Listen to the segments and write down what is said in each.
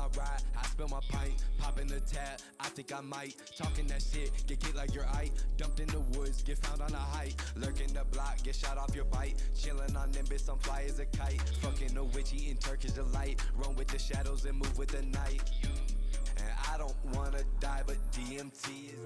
my ride, I spill my pint, popping the tab, I think I might, talking that shit, get like your eye, dumped in the woods, get found on a hike, lurking the block, get shot off your bite, chilling on Nimbus, I'm fly as a kite, fucking a witch, eating Turkish delight, run with the shadows and move with the night, and I don't wanna die, but DMT is...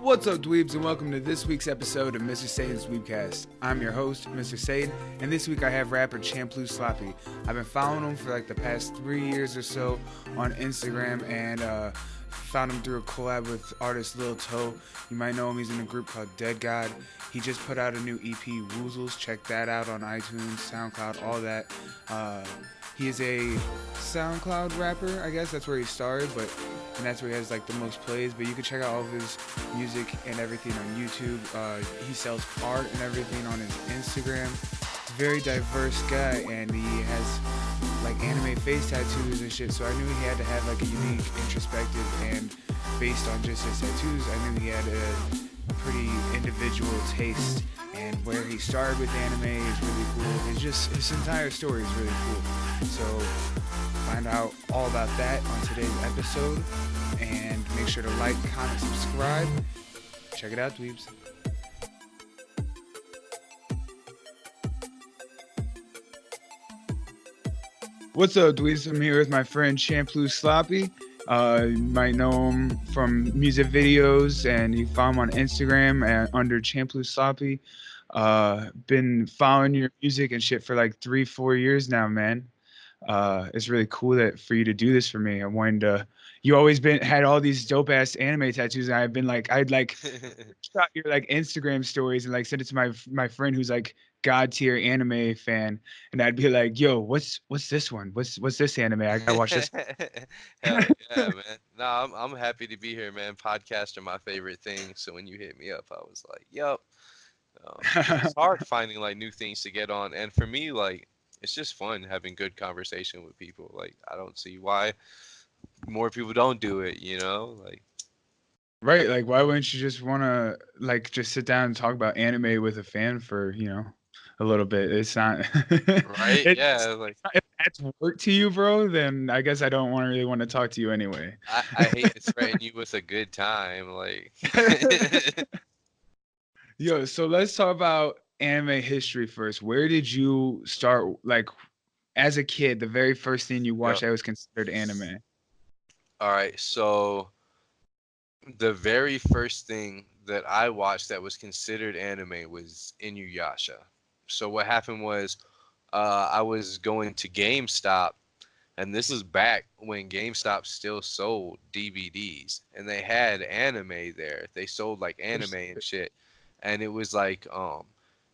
What's up, dweebs, and welcome to this week's episode of Mr. Satan's DweebCast. I'm your host, Mr. Satan, and this week I have rapper Champloo Sloppy. I've been following him for like the past 3 years or so on Instagram, and found him through a collab with artist Lil Toe. You might know him, he's in a group called Dead God. He just put out a new EP, Woozles. Check that out on iTunes, SoundCloud, all that. He is a SoundCloud rapper, I guess. That's where he started, and that's where he has like the most plays. But you can check out all of his music and everything on YouTube. He sells art and everything on his Instagram. Very diverse guy, and he has like anime face tattoos and shit. So I knew he had to have like a unique introspective, and based on just his tattoos, I knew he had a pretty individual taste. And where he started with anime is really cool. It's just, his entire story is really cool. So find out all about that on today's episode. And make sure to like, comment, subscribe. Check it out, dweebs. What's up, dweebs? I'm here with my friend Champloo Sloppy. You might know him from music videos, and you follow him on Instagram under Champloo Sloppy. Been following your music and shit for like 3-4 years now, man. It's really cool for you to do this for me. I wanted to. You always had all these dope ass anime tattoos, and I'd shot your like Instagram stories and like send it to my friend who's like god tier anime fan, and I'd be like, yo, what's this one? What's this anime? I gotta watch this. Hell yeah, man. No, I'm happy to be here, man. Podcasts are my favorite thing. So when you hit me up, I was like, yup. It's hard finding like new things to get on, and for me, like, it's just fun having good conversation with people. Like, I don't see why more people don't do it, you know? Like, Right, like why wouldn't you just want to like just sit down and talk about anime with a fan for, a little bit? It's not right? it's Yeah, like if that's work to you, bro, then I guess I don't really want to talk to you anyway. I hate to threaten you with a good time, like Yo, so let's talk about anime history first. Where did you start, like, as a kid, the very first thing you Yep. watched that was considered anime? All right, so the very first thing that I watched that was considered anime was Inuyasha. So what happened was, I was going to GameStop, and this is back when GameStop still sold DVDs, and they had anime there. They sold like anime and shit, and it was like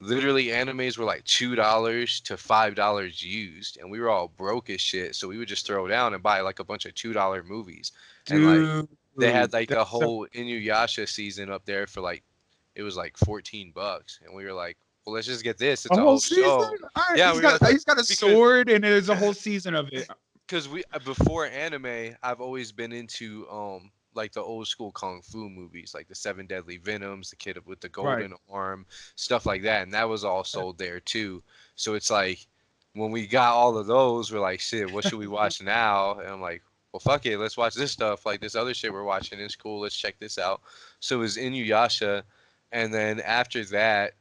literally animes were like $2 to $5 used, and we were all broke as shit, so we would just throw down and buy like a bunch of $2 movies, and like Dude, they had like a that's so whole Inuyasha season up there for like, it was like $14, and we were like, well, let's just get this. It's a a whole whole season? show. All right, Yeah, we were like, he's got a because sword and there's a whole season of it. because we before anime, I've always been into like the old school kung fu movies, like the Seven Deadly Venoms, the kid with the Right. golden arm, stuff like that, and that was all sold there too. So it's like when we got all of those, we're like, shit, what should we watch now? And I'm like, well, fuck it, let's watch this stuff. Like this other shit we're watching is cool. Let's check this out. So it was Inuyasha, and then after that,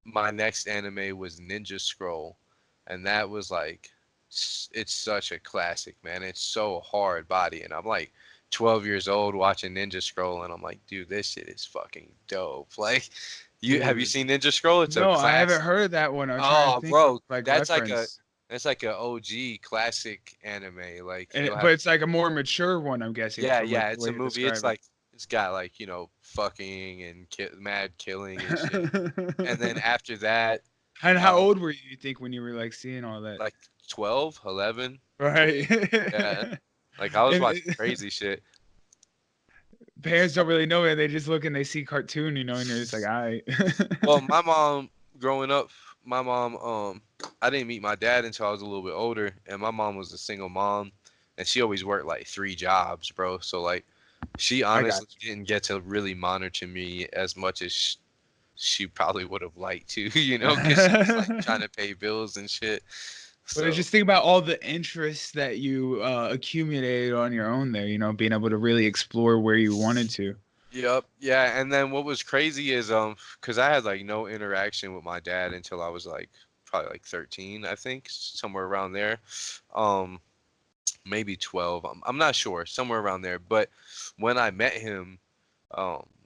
my next anime was Ninja Scroll, and that was like, it's such a classic, man. It's so hard body, and I'm like 12 years old watching Ninja Scroll, and I'm like, dude, this shit is fucking dope. Like, have you Dude. seen Ninja Scroll? It's a No, I haven't classic. heard of that one. I'm trying to Oh, think of bro, like that's like a reference. that's like a OG classic anime. Like you'll But have, it's like a more mature one, I'm guessing, yeah, from like yeah, the it's way a you're movie. It's describing. like it's got like, fucking and mad killing and shit. And then after that, And how uh, old were you think when you were like seeing all that? like 12, 11. Right. Yeah, like I was And watching crazy shit. parents don't really know it. They just look and they see cartoon, and they're just like, all right. Well, my mom, growing up, my mom, I didn't meet my dad until I was a little bit older, and my mom was a single mom, and she always worked like 3 jobs, bro. So like, She I got honestly didn't get to really monitor me as much as she probably would have liked to, because she was like you. trying to pay bills and shit. But So, just think about all the interests that you accumulated on your own there, being able to really explore where you wanted to. yep, yeah. And then what was crazy is because I had like no interaction with my dad until I was like probably like 13, I think, somewhere around there. Um, maybe 12. I'm not sure, somewhere around there. But when I met him,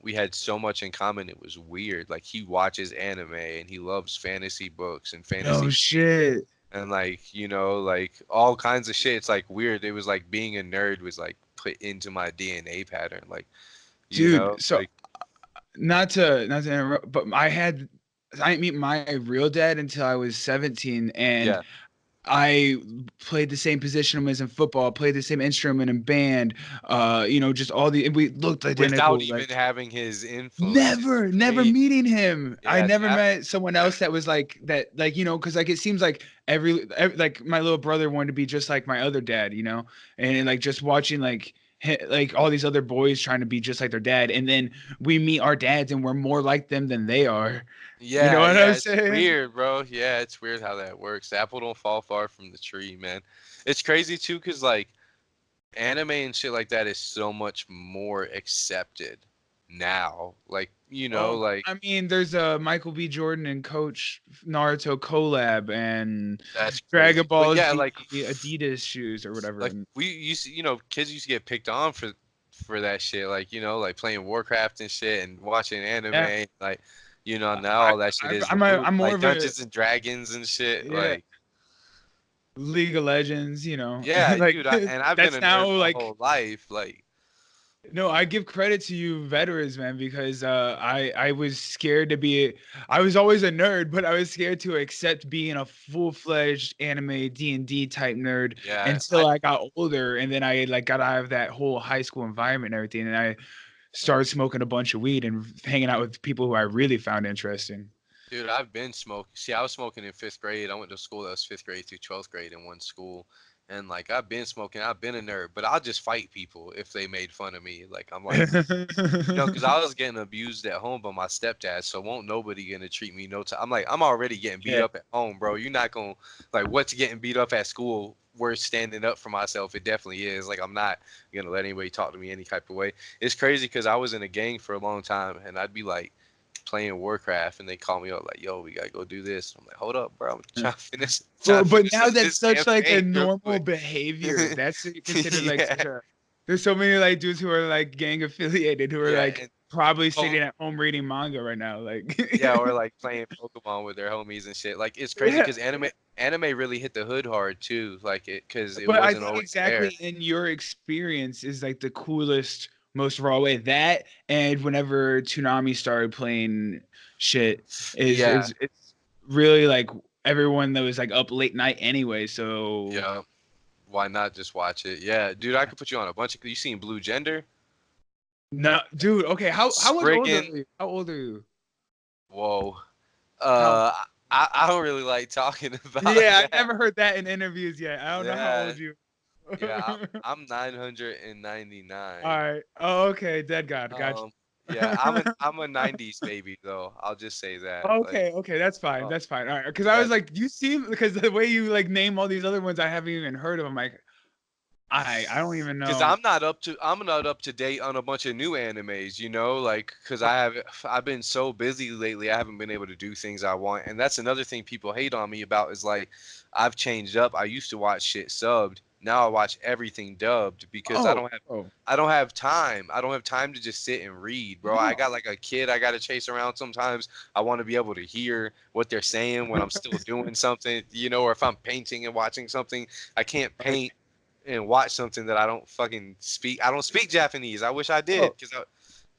we had so much in common. It was weird. Like he watches anime and he loves fantasy books and No fantasy shit. and like like all kinds of shit. It's like weird. It was like being a nerd was like put into my DNA pattern. Like Dude, so like not to interrupt, but I didn't meet my real dad until I was 17, and yeah. I played the same position as in football, played the same instrument in band, just we looked Without identical, even like having his influence, it's never crazy. meeting him. I Yeah, never that. met someone else that was like that, like, because like it seems like every like my little brother wanted to be just like my other dad, and like just watching like all these other boys trying to be just like their dad, and then we meet our dads and we're more like them than they are. You know Yeah, what I'm yeah, it's saying? weird, bro. Yeah, it's weird how that works. The apple don't fall far from the tree, man. It's crazy too, cause like anime and shit like that is so much more accepted now. Like, like I mean, there's a Michael B. Jordan and Coach Naruto collab and that's Dragon crazy. But Ball yeah, Z Adidas shoes or whatever. like we used to, kids used to get picked on for that shit. Like, like playing Warcraft and shit and watching Yeah, anime. Like, now all that shit is removed. I'm more Like of a Dungeons and Dragons and shit. yeah Like, League of Legends. yeah, Like dude. And I've been that's a nerd now my like whole life. Like, no. I give credit to you veterans, man, because I was scared to be. I was always a nerd, but I was scared to accept being a full-fledged anime D&D type nerd yeah, until I got older, and then I like got out of that whole high school environment and everything, and I started smoking a bunch of weed and hanging out with people who I really found interesting. dude, I've been smoking. See, I was smoking in fifth grade. I went to school that was fifth grade through 12th grade in one school. And like I've been smoking, I've been a nerd, but I'll just fight people if they made fun of me. Like I'm like, because I was getting abused at home by my stepdad, so won't nobody gonna treat me no time. I'm like, I'm already getting beat Yeah. up at home, bro. You're not gonna like what's getting beat up at school worth standing up for myself. It definitely is. Like I'm not gonna let anybody talk to me any type of way. It's crazy because I was in a gang for a long time, and I'd be like playing Warcraft, and they call me up like, "Yo, we gotta go do this." I'm like, "Hold up, bro. I'm trying to But finish now that's this such like a campaign real normal quick." behavior. That's considered like Yeah, such a. There's so many like dudes who are like gang affiliated who are yeah, like and probably oh, sitting at home reading manga right now. Like, yeah, or like playing Pokemon with their homies and shit. Like it's crazy yeah. because anime really hit the hood hard too. Like it because it But I wasn't think always there. exactly in your experience is like the coolest, most raw way. That and whenever Toonami started playing shit Yeah, is it's really like everyone that was like up late night anyway. So yeah. Why not just watch it? Yeah, dude, I could put you on a bunch of. You seen Blue Gender? no, dude. Okay, how much older Spriggan. are you? How old are you? Whoa. How? Uh, I don't really like talking about Yeah, I that. never heard that in interviews yet. I don't know how Yeah, old you. yeah. I'm 999. All right. Oh, okay. Dead God. Gotcha. Yeah. I'm a 90s baby though. I'll just say that. Like, Okay, okay, that's fine. oh, That's fine. All right, because I yeah. was like, you seem because the way you like name all these other ones, I haven't even heard of them. Like, I don't even Because know. I'm not up to date on a bunch of new animes, like because I've been so busy lately, I haven't been able to do things I want, and that's another thing people hate on me about is like I've changed up. I used to watch shit subbed, now I watch everything dubbed because Oh, oh, I don't have time. I don't have time to just sit and read, bro. I no. got like a kid I got to chase around sometimes. I want to be able to hear what they're saying when I'm still doing something, or if I'm painting and watching something, I can't Right. paint and watch something that I don't fucking speak. I don't speak Japanese. I wish I did Oh,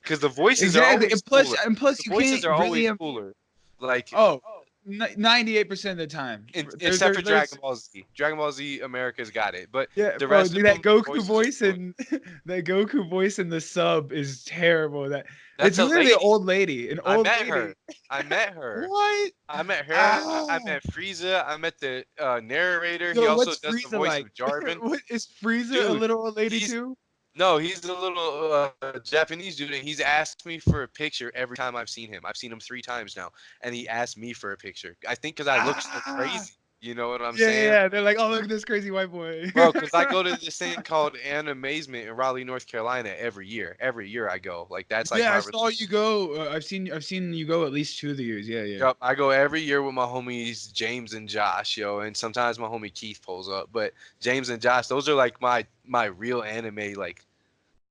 because the voices are exactly. always cooler. And The plus, you voices can't are really. always cooler. Like Oh, 98% of the time. except for Dragon There's Ball Z. Dragon Ball Z America's got it, but yeah, the bro, rest of dude, that them Goku voices are voice cooler. and that Goku voice in the sub is terrible. That That's it's a literally lady. an I old met lady. her. I met her. What? I met her. I Ah, met Frieza. I met the narrator. He yo, also what's does the Frieza voice like? of Jarvan. What is Frieza a Dude, little old lady he's too? No, he's a little Japanese dude, and he's asked me for a picture every time I've seen him. I've seen him 3 times now, and he asked me for a picture. I think because I look so Ah, crazy. You know what I'm yeah, yeah, saying? yeah. They're like, oh, look at this crazy white boy. Bro, because I go to this thing called Animazement in Raleigh, North Carolina every year. Every year I go. Like that's like Yeah, my I saw you go. I've seen you go at least 2 of the years. Yeah, yeah. Yep, I go every year with my homies James and Josh, yo, and sometimes my homie Keith pulls up. But James and Josh, those are like my real anime like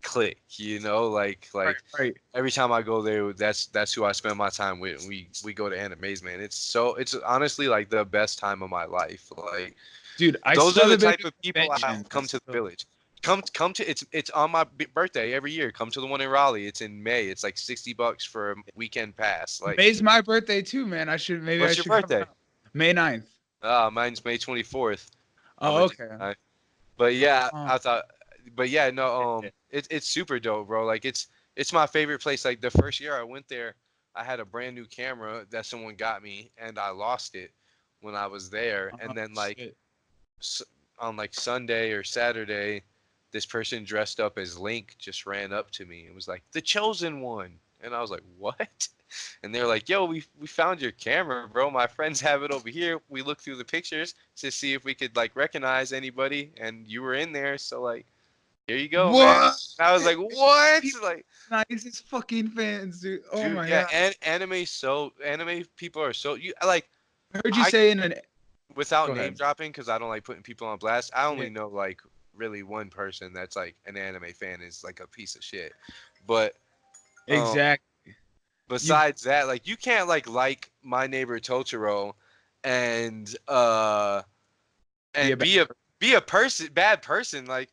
clique, you know, Right, like right. every time I go there, that's who I spend my time with. We go to animes, man. It's honestly like the best time of my life. Like Dude, I those still are the haven't been type to of a people I convention. I come to the still. village. Come to it's on my birthday every year. Come to the one in Raleigh. It's in May. It's like $60 for a weekend pass. Like, May's my birthday too, man. Maybe I what's your should come birthday? out. May 9th. Mine's May 24th. I'm Oh, a okay. Gemini. But yeah, Oh, I thought, but yeah, yeah, no, yeah. it's super dope, bro. Like it's my favorite place. Like the first year I went there, I had a brand new camera that someone got me, and I lost it when I was there. Oh, And then like shit. s- on like Sunday or Saturday, this person dressed up as Link just ran up to me and was like, "The chosen one," and I was like, "What?" And they're like, "Yo, we found your camera, bro. My friends have it over here. We looked through the pictures to see if we could like recognize anybody, and you were in there. So like, here you go, man." What? And I was like, "What?" People Like, nicest fucking fans, dude. Oh dude, my yeah, god. anime people are so you like I heard you I say in an. without Go name ahead. dropping because I don't like putting people on blast. I Yeah. only know like really one person that's like an anime fan is like a piece of shit, but um Exactly. You. besides that, like you can't like My Neighbor Totoro and Be a and bad. be a bad person. Like,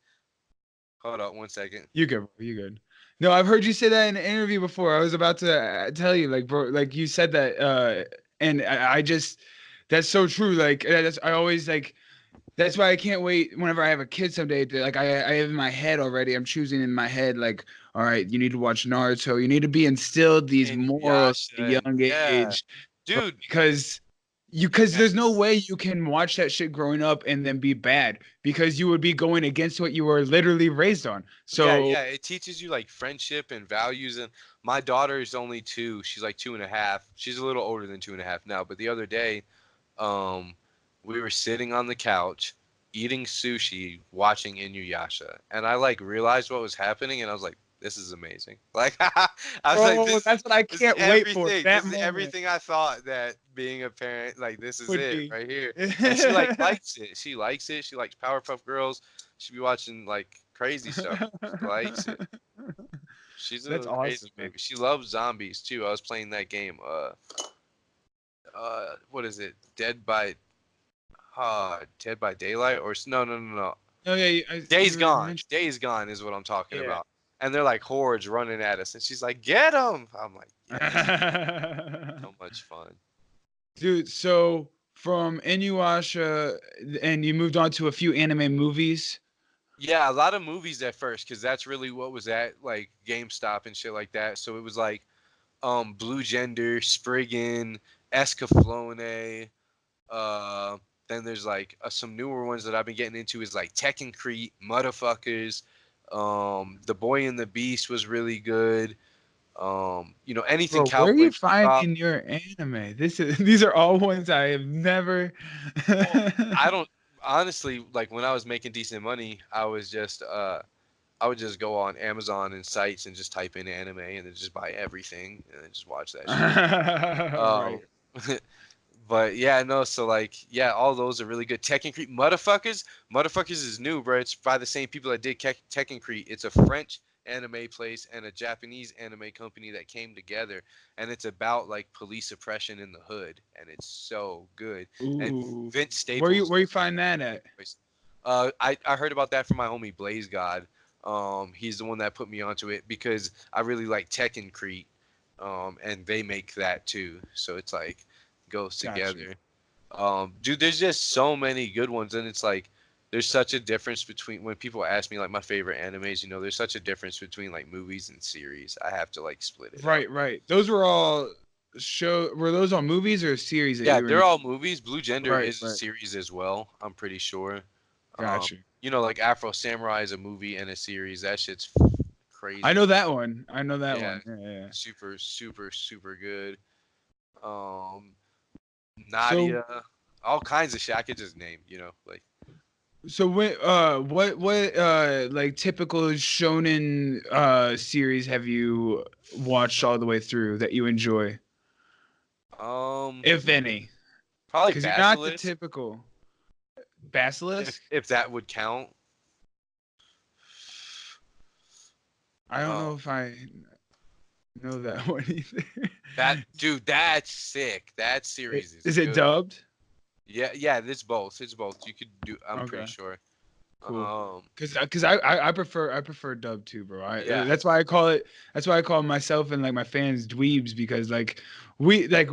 hold up 1 second. You good, bro. You good. No, I've heard you say that in an interview before. I was about to tell you, like, bro, like you said that, and I just, that's so true. Like, that's I always like. That's why I can't wait whenever I have a kid someday. Like, I have in my head already. I'm choosing in my head, like, all right, you need to watch Naruto. You need to be instilled these And morals at a Yasha and young yeah, age, bro, dude. because there's no Yes. way you can watch that shit growing up and then be bad because you would be going against what you were literally raised on. Yeah, So yeah. It teaches you like friendship and values. And my daughter is only 2. She's like 2.5. She's a little older than 2.5 now. But the other day, um, we were sitting on the couch eating sushi, watching Inuyasha, and I like realized what was happening, and I was like, "This is amazing!" Like, I was like, bro, that's what I this is can't wait for. everything. That This is moment everything I thought that being a parent, like, this is would it be. right here." And she like likes it. She likes it. She likes Powerpuff Girls. She be watching like crazy stuff. She likes it. She's a That's little awesome, crazy man. baby. She loves zombies too. I was playing that game. What is it? Dead by Daylight or no. Oh yeah, you Days were Gone. mentioning. Days Gone is what I'm talking Yeah. about. And they're like hordes running at us, and she's like, "Get them!" I'm like, "Yes, so much fun." Dude, so from Inuyasha, and you moved on to a few anime movies. Yeah, a lot of movies at first, because that's really what was at like GameStop and shit like that. So it was like Blue Gender, Spriggan, Escaflowne. Uh, then there's like some newer ones that I've been getting into is like Tekkencrete, Motherfuckers. The Boy and the Beast was really good. Anything Bro, where are Cowboy you Bebop. finding your anime? These are all ones I have never. Well, I don't honestly like when I was making decent money, I would just go on Amazon and sites and just type in anime and then just buy everything and then just watch that shit. Right. Um, but yeah, no, so like, yeah, all those are really good. Tekkencrete, Motherfuckers is new, bro. It's by the same people that did Tekkencrete. It's a French anime place and a Japanese anime company that came together, and it's about like police oppression in the hood, and it's so good. And Ooh. Vince Where you Staples, where you find that at? I heard about that from my homie Blaze God. He's the one that put me onto it because I really like Tekkencrete, and they make that too. So it's like goes Got you. together. Dude, there's just so many good ones, and it's like there's such a difference between when people ask me like my favorite animes. There's such a difference between like movies and series. I have to like split it up. Right, right. Those were all were those all movies or series that Yeah, you were they're in? all movies. Blue Gender Right, is a right. series as well. I'm pretty sure. Um, Got you. like Afro Samurai is a movie and a series. That shit's I crazy. know that one. I know that Yeah, one. Yeah. super, super, super good. Um, So Nadia, all kinds of shit. I could just name, like so what like typical shonen series have you watched all the way through that you enjoy, um, if any? probably Because you're not the Basilisk, typical if Basilisk. if that would count. I don't know Um, if I know that one either. that dude, that's sick. That series is Is it good. dubbed? Yeah, yeah, it's both. It's both. You could do. I'm pretty Okay. sure. Cool. Um, Cause I prefer dub too, bro. yeah, That's why I call myself and like my fans dweebs, because like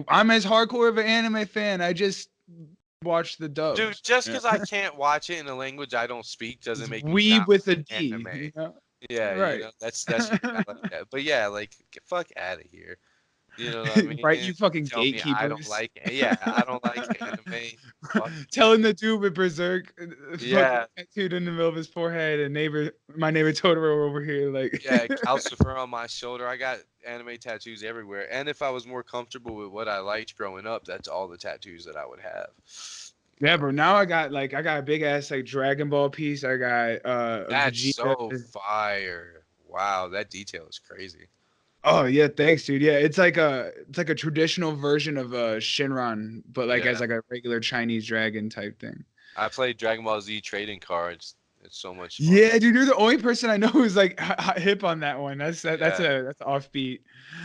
I'm as hardcore of an anime fan. I just watch the dude. dubs. Just Yeah. because I can't watch it in a language I don't speak doesn't It's make me not weeb with a like D, anime. you know? Yeah, Right. that's I like that. But yeah, like get fuck out of here. You know what I Right, mean? you fucking Tell me I don't gatekeepers. like. Yeah, I don't like anime. Fuck out of Telling here. the dude with Berserk fucking Yeah, tattooed in the middle of his forehead, and my neighbor Totoro over here, like yeah, calcifer on my shoulder. I got anime tattoos everywhere. And if I was more comfortable with what I liked growing up, that's all the tattoos that I would have. yeah, bro. Now I got a big ass like Dragon Ball piece. I got a That's Vegeta. so fire. Wow, that detail is crazy. Oh yeah, thanks, dude. Yeah, it's like a traditional version of Shinron, but like as Yeah. like a regular Chinese dragon type thing. I played Dragon Ball Z trading cards. It's so much fun. Yeah, dude, you're the only person I know who's like hip on that one. Yeah. That's offbeat.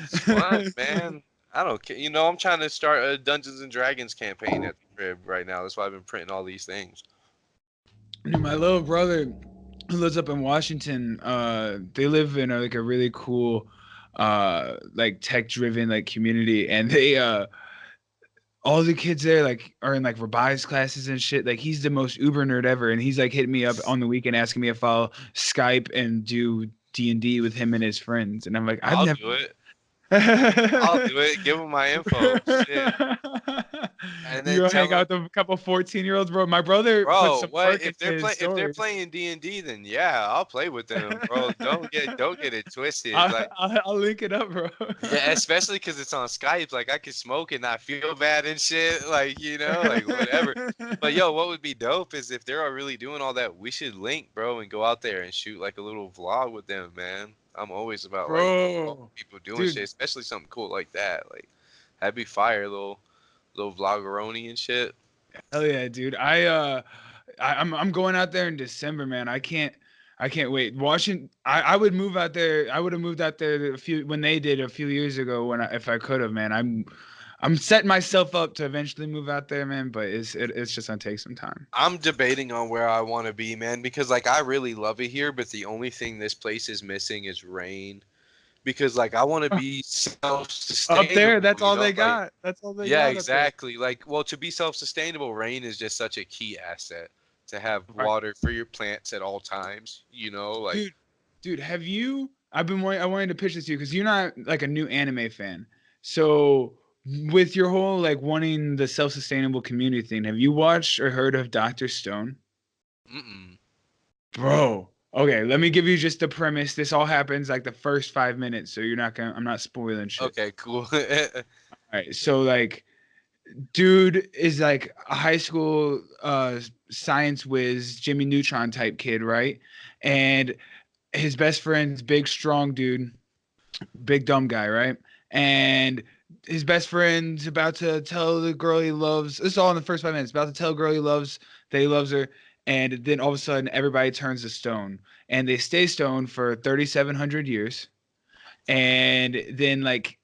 It's fun, man. I don't care. I'm trying to start a Dungeons and Dragons campaign at the crib right now. That's why I've been printing all these things. Dude, my little brother who lives up in Washington, they live in like a really cool like tech driven like community, and they all the kids there like are in like robotics classes and shit. Like he's the most uber nerd ever, and he's like hitting me up on the weekend asking me if I'll Skype and do D&D with him and his friends. And I'm like, I've I'll never. do it. I'll do it. Give them my info. Shit. And You then go tell hang them, out with a couple 14-year-olds, bro. My brother put bro, some what work if into his if they're story. playing D&D, then yeah, I'll play with them, bro. Don't get it twisted. Like, I'll link it up, bro. yeah, especially because it's on Skype. Like, I could smoke and not feel bad and shit. Like, like whatever. But yo, what would be dope is if they're really doing all that, we should link, bro, and go out there and shoot like a little vlog with them, man. I'm always about like Bro, people doing dude, shit, especially something cool like that. Like, that'd be fire, little vloggeroni and shit. hell yeah, dude. I'm going out there in December, man. I can't wait. Washington, I would move out there. I would have moved out there when they did a few years ago if I could have, man. I'm setting myself up to eventually move out there, man. But it's just gonna take some time. I'm debating on where I want to be, man, because like I really love it here, but the only thing this place is missing is rain. Because like I want to be Up there, self-sustainable, that's all they like got. That's all they yeah, got up there. exactly. Like, well, to be self-sustainable, rain is just such a key asset to have Right. water for your plants at all times, like Dude, have you? I wanted to pitch this to you because you're not like a new anime fan. So with your whole like wanting the self-sustainable community thing, have you watched or heard of Dr. Stone? mm-mm. Bro. Okay, let me give you just the premise. This all happens like the first 5 minutes, so I'm not spoiling shit. Okay, cool. All right, so like dude is like a high school science whiz Jimmy Neutron type kid, right? And his best friend's big strong dude, big dumb guy, right? And his best friend's about to tell the girl he loves. This is all in the first 5 minutes. About to tell a girl he loves that he loves her, and then all of a sudden everybody turns to stone, and they stay stone for 3,700 years, and then like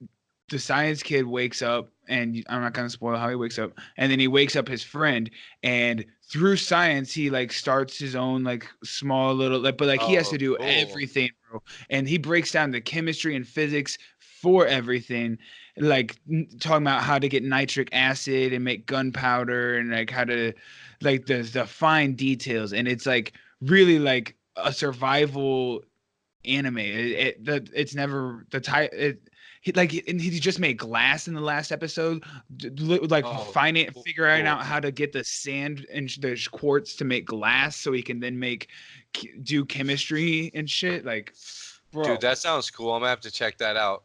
the science kid wakes up, and I'm not gonna spoil how he wakes up, and then he wakes up his friend, and through science he like starts his own like small little like, but like he has Oh, to do cool. everything, bro, and he breaks down the chemistry and physics for everything, like talking about how to get nitric acid and make gunpowder, and like how to like the fine details, and it's like really like a survival anime. It's never the type. he just made glass in the last episode, Oh, figuring cool. out how to get the sand and the quartz to make glass, so he can then do chemistry and shit. Like, Dude, bro, that sounds cool. I'm gonna have to check that out.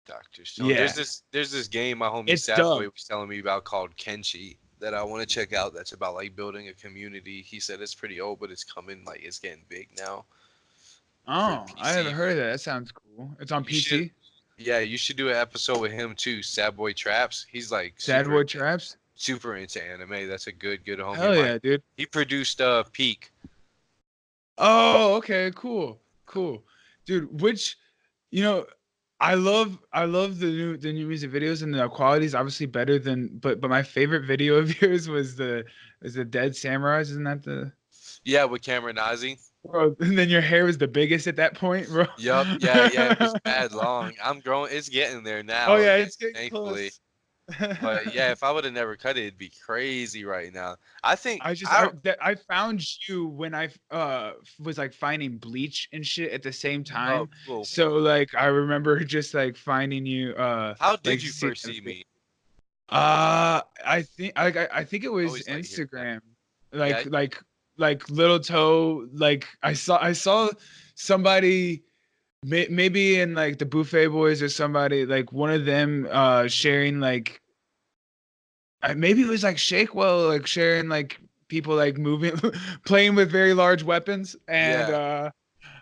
Dr. Stone. yeah, There's this game my homie it's Sadboy dumb. was telling me about called Kenshi that I want to check out. That's about like building a community. He said it's pretty old, but it's coming. Like it's getting big now for the Oh, I haven't PC. heard of that. That sounds cool. It's on You should, PC. yeah, you should do an episode with him too. Sadboy Traps. He's like Sad Boy Traps. super into anime. That's a good homie of Hell mine. yeah, dude. He produced Peak. Oh, okay, cool, dude. Which, you know, I love the new music videos, and the quality is obviously better than. But my favorite video of yours was the Dead Samurais. Isn't that the? Yeah, with Cameron Nazi. Bro, and then your hair was the biggest at that point, bro. Yup, yeah, it was bad long. I'm growing. It's getting there now. Oh yeah, it's getting thankfully. close. But yeah, if I would have never cut it, it'd be crazy right now. I think I found you when I was like finding bleach and shit at the same time. oh, cool. So like I remember just like finding you How did like you first see me? I think it was Always like to hear that. Instagram. Yeah. Like Little Toe, like I saw somebody maybe in like the Buffet Boys or somebody, like one of them sharing like maybe it was like Shakewell, like sharing like people like moving playing with very large weapons, and Yeah.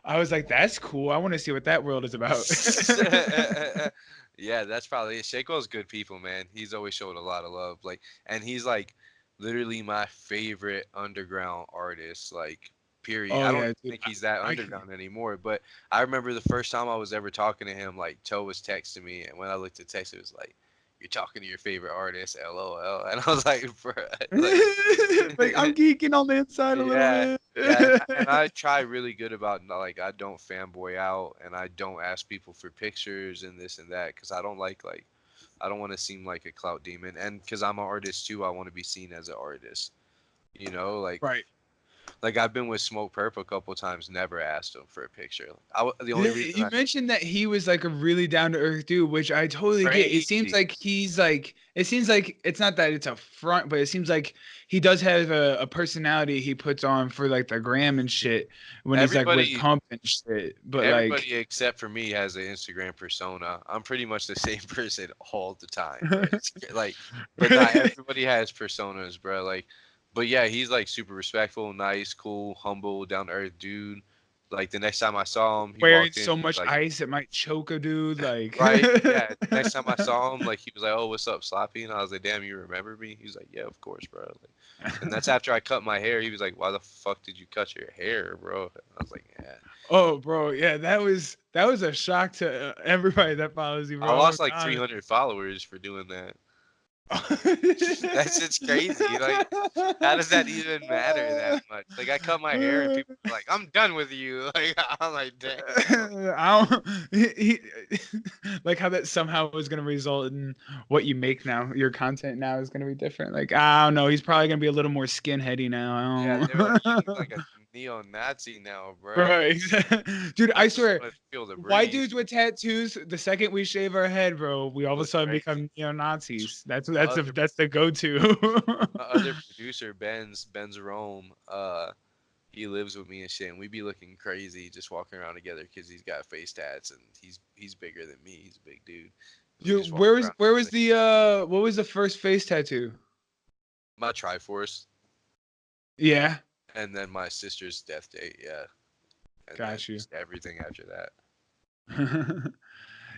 I was like, that's cool, I want to see what that world is about. Yeah, that's probably it. Shako's good people, man. He's always showed a lot of love. Like, and he's like literally my favorite underground artist. Like, period. Oh I yeah, don't dude, think he's that I can, underground anymore. But I remember the first time I was ever talking to him, like Toe was texting me, and when I looked at text, it was like, "You're talking to your favorite artist, LOL." And I was like, "Bruh, like I'm geeking on the inside a little yeah, bit. yeah, and I try really good about like I don't fanboy out and I don't ask people for pictures and this and that because I don't like I don't want to seem like a clout demon, and because I'm an artist too, I want to be seen as an artist. You know, Right. like I've been with Smoke Purp a couple times, never asked him for a picture. The only reason You mentioned that he was like a really down to earth dude, which I totally get. It seems crazy. like it seems like it's not that it's a front, but it seems like he does have a personality he puts on for like the gram and shit when he's like with Everybody, Pump and shit. But like, everybody except for me has an Instagram persona. I'm pretty much the same person all the time, bro. Like, but not everybody has personas, bro. Like, but yeah, he's like super respectful, nice, cool, humble, down to earth dude. Like the next time I saw him, he wearing walked in, so he was much like, ice it might choke a dude. Like, right, yeah. Next time I saw him, like he was like, "Oh, what's up, Sloppy?" And I was like, "Damn, you remember me?" He was like, "Yeah, of course, bro." Like, and that's after I cut my hair. He was like, "Why the fuck did you cut your hair, bro?" And I was like, "Yeah." oh, bro, yeah, that was a shock to everybody that follows you, I bro. lost like God. 300 followers for doing that. That's just crazy. Like, how does that even matter that much? Like, I cut my hair and people were like, "I'm done with you." Like, I'm like, "Damn." I don't, like how that somehow was going to result in what you make now. Your content now is going to be different. Like, I don't know. He's probably going to be a little more skinheady now. Yeah, I they were like, "You look don't like a neo-Nazi now, bro." Right. Dude, I I just swear, want to feel the white breeze. dudes with tattoos, the second we shave our head, bro, we all of a Look sudden crazy. become neo-Nazis. That's My other, that's the go-to. my other producer, Ben's Rome, he lives with me and shit, and we be looking crazy just walking around together because he's got face tats and he's bigger than me. He's a big dude. We You, just walk around where was together. the what was the first face tattoo? My Triforce, Yeah, and then my sister's death date, yeah, and then got you. just everything after that.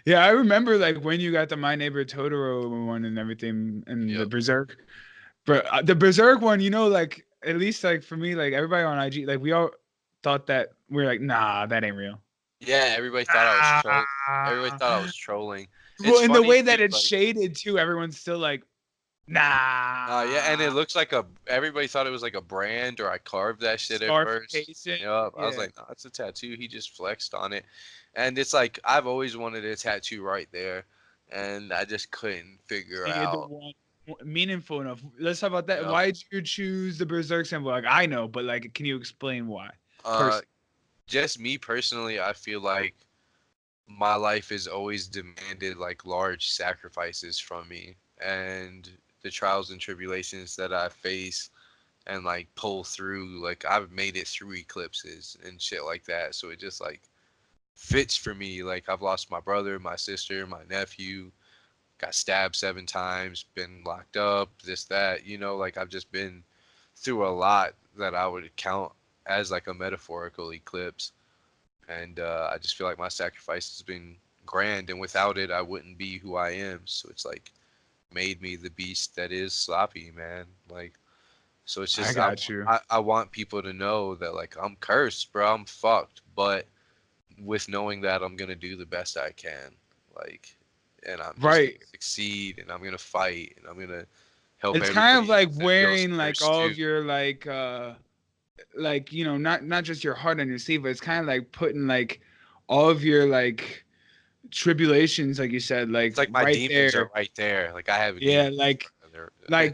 Yeah, I remember like when you got the My Neighbor Totoro one and everything, and the Yep. Berserk. But the Berserk one, you know, like at least like for me, like everybody on IG, like we all thought that we are like, nah, that ain't real. Yeah, everybody thought I was troll. Everybody Ah. thought I was trolling. It's Well, in the funny way too, that it's like, shaded too, everyone's still like, yeah, and it nah. looks like a. Everybody thought it was like a brand, or I carved that shit at first. Scarification. Yep, I was Yeah. like, no, it's a tattoo. He just flexed on it, and it's like I've always wanted a tattoo right there, and I just couldn't figure See the out. one meaningful enough. Let's talk about that. Yep. Why did you choose the Berserk symbol? Like I know, but like, can you explain why? Uh, just me personally, I feel like my life has always demanded like large sacrifices from me, and the trials and tribulations that I face and like pull through, like I've made it through eclipses and shit like that. So it just like fits for me. Like I've lost my brother, my sister, my nephew, got stabbed 7 times, been locked up, this, that, like I've just been through a lot that I would count as like a metaphorical eclipse. And I just feel like my sacrifice has been grand, and without it, I wouldn't be who I am. So it's like made me the beast that is Sloppy, man. Like, so it's I just got you. I want people to know that like I'm cursed, bro. I'm fucked, but with knowing that I'm gonna do the best I can, like, and I'm just gonna Right. succeed, and I'm gonna fight, and I'm gonna help It's kind of everybody like that feels wearing like cursed all too. of your like not just your heart on your sleeve, but it's kind of like putting like all of your like tribulations, like you said, It's like like my right demons are there. right there. Like I have a demon. Yeah,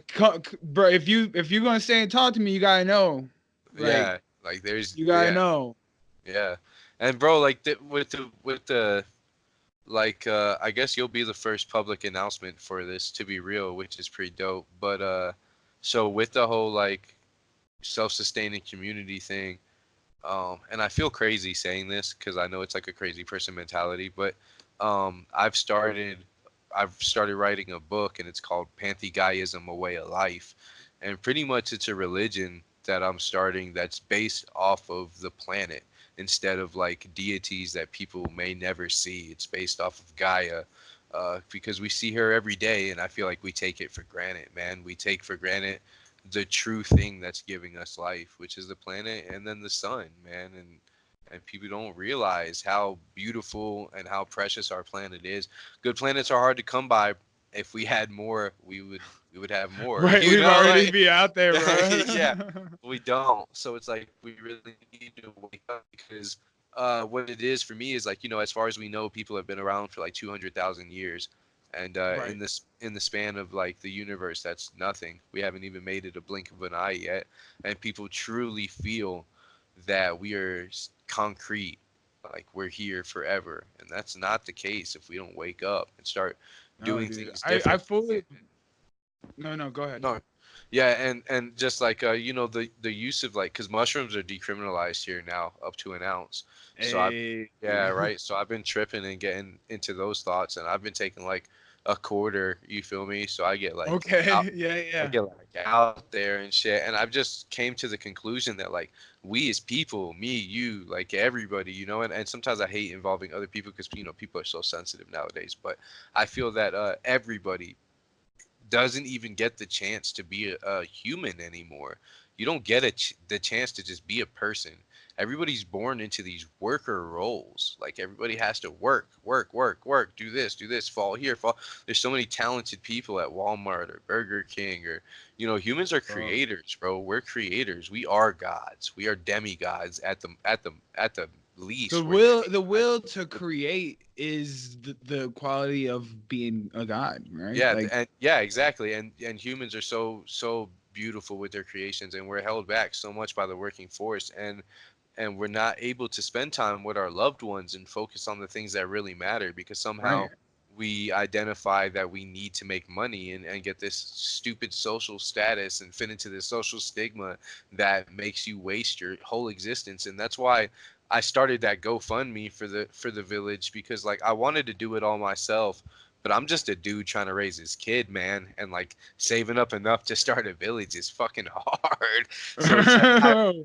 bro, if you're gonna stay and talk to me, you gotta know, like Yeah, like there's you gotta yeah, know. yeah, and bro, like with the like I guess you'll be the first public announcement for this to be real, which is pretty dope. But so with the whole like self-sustaining community thing, and I feel crazy saying this because I know it's like a crazy person mentality, but um, I've started I've started writing a book, and it's called Pantheism: A Way of Life, and pretty much it's a religion that I'm starting that's based off of the planet instead of like deities that people may never see. It's based off of Gaia. Because we see her every day, and I feel like we take it for granted, man. We take for granted the true thing that's giving us life, which is the planet and then the sun, man. And people don't realize how beautiful and how precious our planet is. Good planets are hard to come by. If we had more, we would have more. Right, You we'd know, already like be out there, yeah, bro. we don't. So it's like we really need to wake up because what it is for me is like as far as we know, people have been around for like 200,000 years, and Right. in the span of like the universe, that's nothing. We haven't even made it a blink of an eye yet, and people truly feel that we are concrete, like we're here forever, and that's not the case if we don't wake up and start No, doing dude. things I differently. fully no, go ahead. No, yeah, and just like the use of like because mushrooms are decriminalized here now up to an ounce. So I Hey. yeah, right. So I've been tripping and getting into those thoughts, and I've been taking like a quarter. You feel me? So I get like out. Okay. Yeah, I yeah. get like out there and shit, and I've just came to the conclusion that like we as people, me, you, like everybody, and sometimes I hate involving other people because people are so sensitive nowadays. But I feel that everybody doesn't even get the chance to be a human anymore. You don't get the chance to just be a person. Everybody's born into these worker roles. Like everybody has to work, work, work, work, do this, fall here, fall. There's so many talented people at Walmart or Burger King or humans are Bro. creators, bro. We're creators. We are gods. We are demigods at the The least. We're will demigods. to create is the quality of being a god, right? Yeah, Like and yeah, exactly. And humans are so beautiful with their creations, and we're held back so much by the working force, and we're not able to spend time with our loved ones and focus on the things that really matter because somehow right. we identify that we need to make money and get this stupid social status and fit into this social stigma that makes you waste your whole existence. And that's why I started that GoFundMe for the village, because like I wanted to do it all myself, but I'm just a dude trying to raise his kid, man, and like saving up enough to start a village is fucking hard. So it's like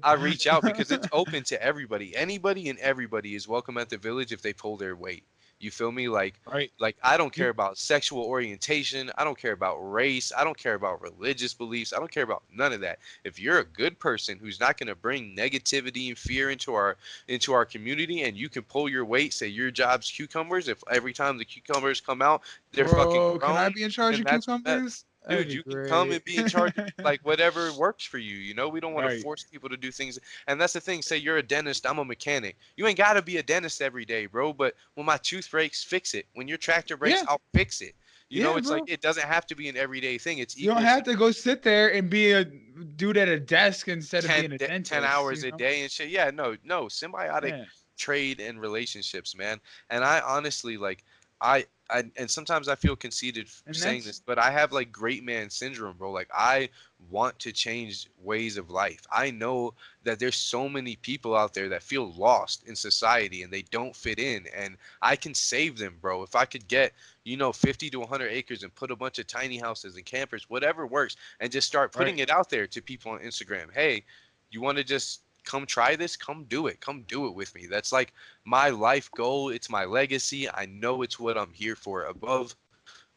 I reach out because it's open to everybody. Anybody and everybody is welcome at the village if they pull their weight. You feel me? Right. Like I don't care You about sexual orientation. I don't care about race. I don't care about religious beliefs. I don't care about none of that. If you're a good person who's not going to bring negativity and fear into our community, and you can pull your weight, say your job's cucumbers, if every time the cucumbers come out, they're fucking bro, can I grown, be in charge then of that cucumbers? That'd dude, be you can come great. and be in charge of like whatever works for you. We don't want to Right. force people to do things. And that's the thing. Say you're a dentist, I'm a mechanic. You ain't gotta be a dentist every day, bro. But when my tooth breaks, fix it. When your tractor breaks, Yeah. I'll fix it. You know, Yeah, it's like bro. it doesn't have to be an everyday thing. It's You don't equal to have to go sit there and be a dude at a desk instead of 10, being a 10 dentist. hours a day and shit. Yeah, no, symbiotic Yeah. trade and relationships, man. And I honestly like, and sometimes I feel conceited And saying that's this, but I have like great man syndrome, bro. Like I want to change ways of life. I know that there's so many people out there that feel lost in society and they don't fit in, and I can save them, bro. If I could get, 50 to 100 acres and put a bunch of tiny houses and campers, whatever works, and just start putting right. it out there to people on Instagram. Hey, you want to just come try this? Come do it. Come do it with me. That's like my life goal. It's my legacy. I know it's what I'm here for. Above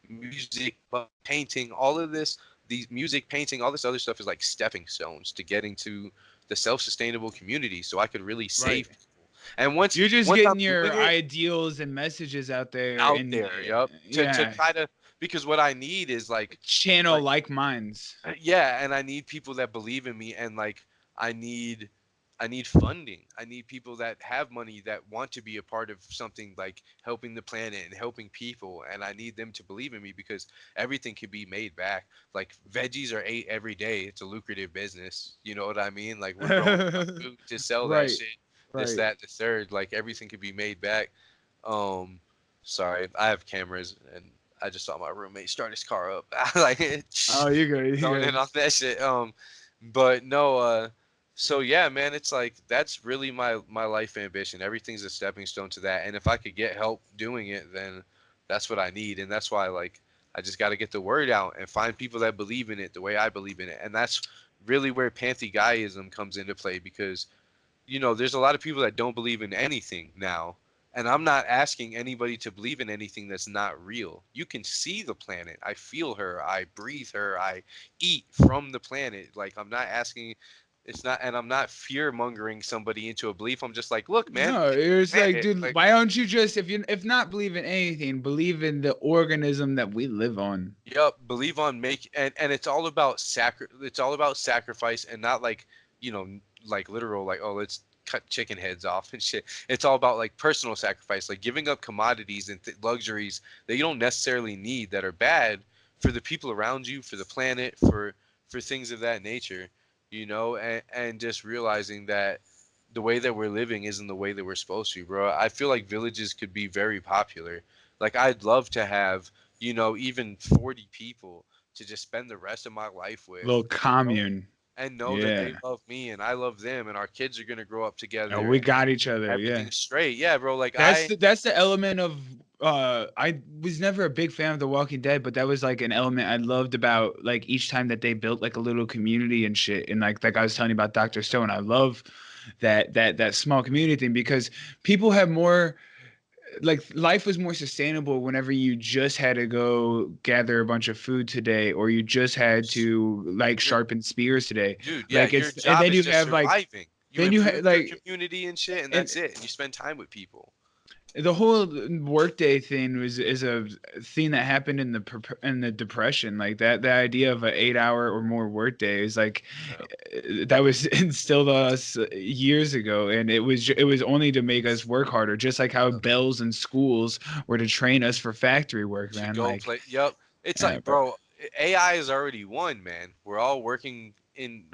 music, painting, all of this, these music, painting, all this other stuff is like stepping stones to getting to the self-sustainable community so I could really Right. save people. And once You're just once I'm getting your doing it ideals and messages out there out and there, yep, to yeah, try to, because what I need is channel like like minds. yeah, and I need people that believe in me, and like I need I need funding. I need people that have money that want to be a part of something like helping the planet and helping people, and I need them to believe in me because everything can be made back. Like veggies are ate every day. It's a lucrative business. You know what I mean? Like we're growing enough food to sell that Right. shit. This, Right. that, the third. Like everything could be made back. Um, sorry, I have cameras and I just saw my roommate start his car up. Like Oh, you're good. You're going in good. on that shit. But no, so yeah, man, it's like that's really my life ambition. Everything's a stepping stone to that. And if I could get help doing it, then that's what I need. And that's why like I just got to get the word out and find people that believe in it the way I believe in it. And that's really where pantheism comes into play because there's a lot of people that don't believe in anything now. And I'm not asking anybody to believe in anything that's not real. You can see the planet. I feel her. I breathe her. I eat from the planet. Like, I'm not asking, it's not, and I'm not fear mongering somebody into a belief. I'm just like, look, man, No, it's like, planet. dude, Like, why don't you just if not believe in anything, believe in the organism that we live on. yep, believe on and it's all about it's all about sacrifice and not like, like literal, like, oh, let's cut chicken heads off and shit. It's all about like personal sacrifice, like giving up commodities and luxuries that you don't necessarily need that are bad for the people around you, for the planet, for things of that nature, and just realizing that the way that we're living isn't the way that we're supposed to, bro. I feel like villages could be very popular. Like I'd love to have, even 40 people to just spend the rest of my life with, Little commune. and know that Yeah. they love me and I love them and our kids are gonna grow up Oh, together we and got each other. Yeah. everything's straight. Yeah, bro. Like That's the element of I was never a big fan of The Walking Dead, but that was like an element I loved about like each time that they built like a little community and shit. And like I was telling you about Dr. Stone, I love that small community thing because people have more like life was more sustainable whenever you just had to go gather a bunch of food today or you just had to like you're, sharpen spears today. dude, yeah, Like your it's and job then is you just have like surviving. You then you have improve your like community and shit and and that's it. And you spend time with people. the whole workday thing is a thing that happened in in the depression like that the idea of an 8 hour or more workday is like Yeah. that was instilled on us years ago and it was only to make us work harder just like how bells in schools were to train us for factory work To man go like play. Yep. It's yeah like, bro. bro, AI is already won, man. We're all working in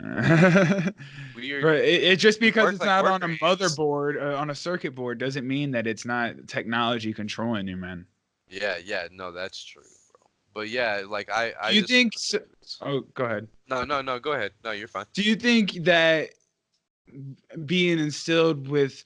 weird. But it just We because work it's like not on worker a ants. motherboard on a circuit board doesn't mean that it's not technology controlling you man. Yeah, yeah, no, that's true, bro. But yeah, like I Do you just think want to so? do this. Oh, go ahead. No, no, no, go ahead. No, you're fine. Do you think that being instilled with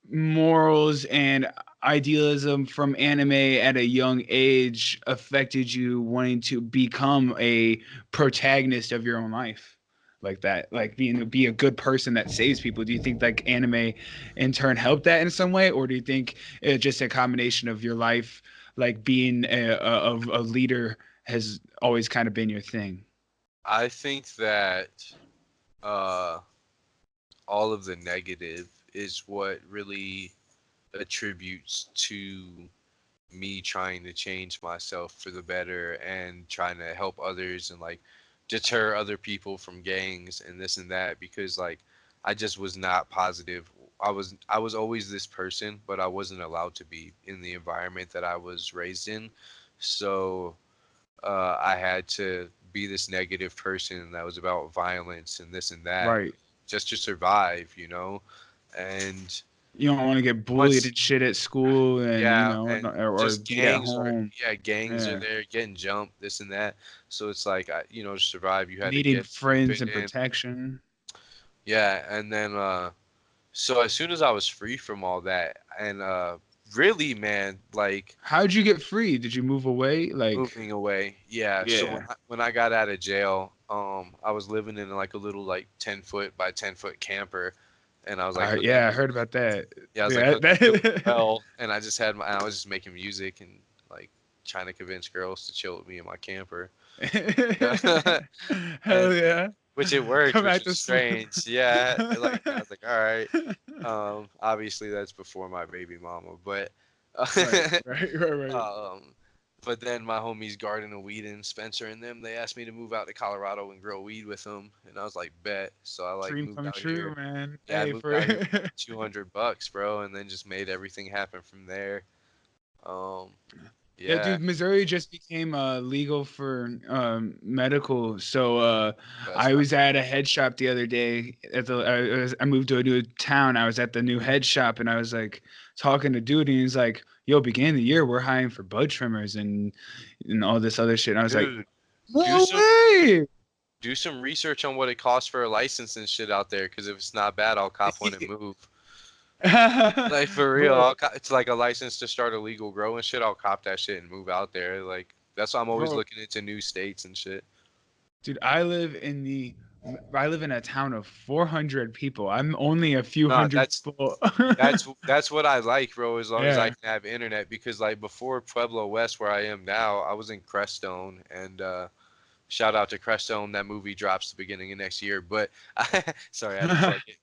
morals and idealism from anime at a young age affected you wanting to become a protagonist of your own life? Like that, like be a good person that saves people. Do you think like anime in turn helped that in some way, or do you think it's just a combination of your life, like being a leader, has always kind of been your thing? I think that uh all of the negative is what really attributes to me trying to change myself for the better and trying to help others and like deter other people from gangs and this and that because like I just was not positive. I was always this person, but I wasn't allowed to be in the environment that I was raised in. So I had to be this negative person that was about violence and this and that Right. just to survive, you know? And You don't want to get bullied once, and shit at school, and yeah, and or just beat at home. gangs are Yeah. there, getting jumped, this and that. So it's like, to survive, you had to Needing get friends fit and in. protection. Yeah, and then so as soon as I was free from all that, and really, man, like How'd you get free? Did you move away? Like, moving away. Yeah. So yeah. when I got out of jail, I was living in like a little like 10 foot by 10 foot camper, and I was like hooked Yeah, I into heard about that. yeah, I was like Yeah, hooked into a that. well, and I was just making music and like trying to convince girls to chill with me in my camper. And Hell yeah. which it worked, Come which at was the slow. strange. Yeah, like I was like, all right. Obviously that's before my baby mama, but Right, right, right, right. um, but then my homies Garden of Weed and Spencer and them, they asked me to move out to Colorado and grow weed with them, and I was like, bet. So I like Dream moved come out true, here. man. Yeah, I Hey, moved for out here for like $200, bro, and then just made everything happen from there. Um, yeah, yeah, dude, Missouri just became legal for medical. So best I part. was at a head shop the other day. I moved to a new town. I was at the new head shop, and I was like talking to dude, and he's like, "Yo, beginning of the year, we're hiring for bud trimmers and all this other shit." And I was like, Dude, do "No some way!" do some research on what it costs for a license and shit out there, because if it's not bad, I'll cop one and move. Like for real, bro, it's like a license to start a legal grow and shit. I'll cop that shit and move out there. Like that's why I'm always bro, looking into new states and shit. dude, I live in a town of 400 people. I'm only a few No, hundred people. that's what I like, bro. As long as I Yeah. can have internet, because like before Pueblo West, where I am now, I was in Crestone, and shout out to Crestone. That movie drops the beginning of next year. But sorry, I had to plug it.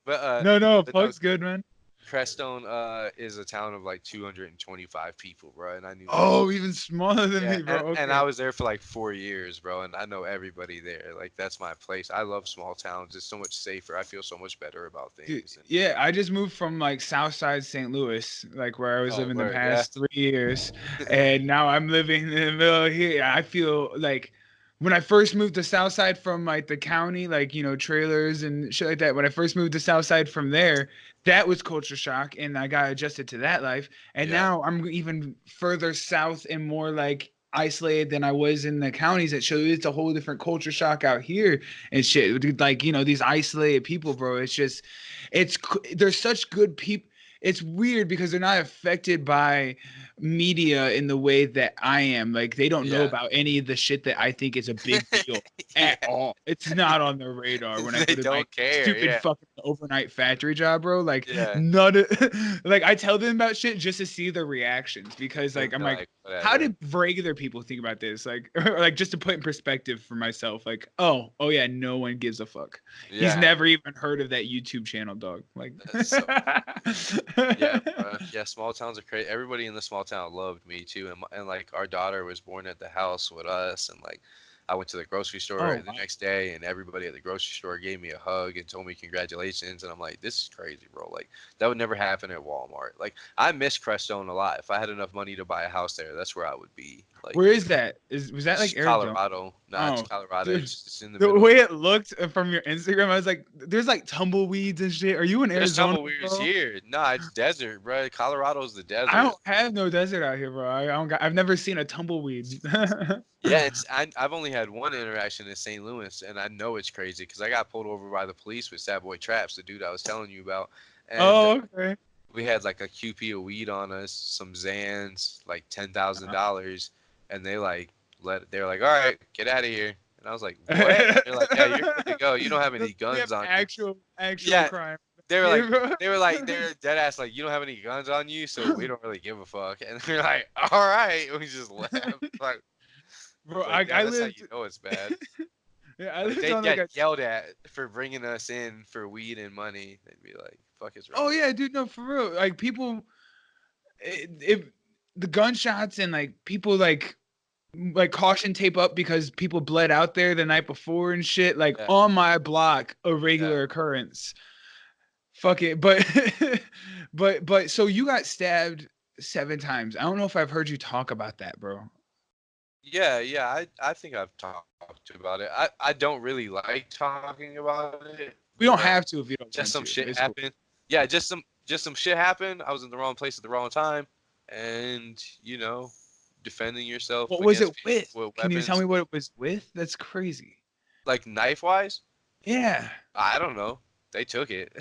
No, no, But no, plug's good, man. Crestone is a town of like 225 people, bro, and I knew like Oh, even smaller than yeah, me, bro. and I Okay. was there for like 4 years, bro, and I know everybody there. Like that's my place. I love small towns. It's so much safer. I feel so much better about Dude, things. And yeah, I just moved from like Southside St. Louis, like where I was oh, living the word, yeah, past 3 years, and now I'm living in the middle of here. I feel like when I first moved to Southside from like the county, like trailers and shit like that. When I first moved to Southside from there, that was culture shock, and I got adjusted to that life. And yeah, now I'm even further south and more like isolated than I was in the counties. That show it's a whole different culture shock out here and shit. Dude, like these isolated people, bro. It's just there's such good people. It's weird because they're not affected by media in the way that I am. Like they don't know yeah, about any of the shit that I think is a big deal yeah. at all. It's not on their radar when I They go to my don't care. stupid Yeah, fucking overnight factory job, bro. Like yeah. none of like I tell them about shit just to see their reactions because And like I'm they're like, like, how whatever. did regular people think about this? Like or like just to put in perspective for myself, like, oh yeah, no one gives a fuck. He's Yeah, never even heard of that YouTube channel, dog. Like that's so yeah, bro. Yeah, small towns are crazy. Everybody in the small town loved me too, and like our daughter was born at the house with us, and like I went to the grocery store Oh the wow. next day, and everybody at the grocery store gave me a hug and told me congratulations, and I'm like, this is crazy, bro. Like that would never happen at Walmart. Like I miss Crestone a lot. If I had enough money to buy a house there, that's where I would be. Like Where is that? Was that like it's Arizona? Colorado. Nah, it's Oh, Colorado. dude. It's in the The middle. way it looked from your Instagram, I was like, there's like tumbleweeds and shit. Are you in There's Arizona, tumbleweeds bro? here. Nah, it's desert, bro. Colorado's the I desert. don't have no desert out here, bro. I've never seen a tumbleweed. Yeah, I've only had one interaction in St. Louis, and I know it's crazy because I got pulled over by the police with Sad Boy Traps, the dude I was telling you about, and Oh, okay. we had like a QP of weed on us, some Zans, like $10,000, and they're like, all right, get out of here, and I was like, what? They're like, yeah, you're good to go. You don't have any We have guns on you. actual Yeah, crime. they were Yeah, like, bro. they're dead ass like, you don't have any guns on you, so we don't really give a fuck, and they're like, all right, we just left. Like, Bro, like, yeah, I that's how lived. you know it's bad. Yeah, I Like lived they'd on like get a. yelled at for bringing us in for weed and money. They'd be like, "Fuck is wrong Oh with yeah, dude. No, for real. Like people, the gunshots and like people like caution tape up because people bled out there the night before and shit. Like you?" Yeah, on my block, a yeah. regular occurrence. Fuck it, but but so you got stabbed 7 times. I don't know if I've heard you talk about that, bro. Yeah. I think I've talked about it. I don't really like talking about it, We don't but have to if you don't just want some to. shit It's cool. happened. Yeah, just some shit happened. I was in the wrong place at the wrong time, and defending yourself What was it against people with? with Can you tell me weapons, what it was with? That's crazy. like knife wise. Yeah. I don't know. They took it.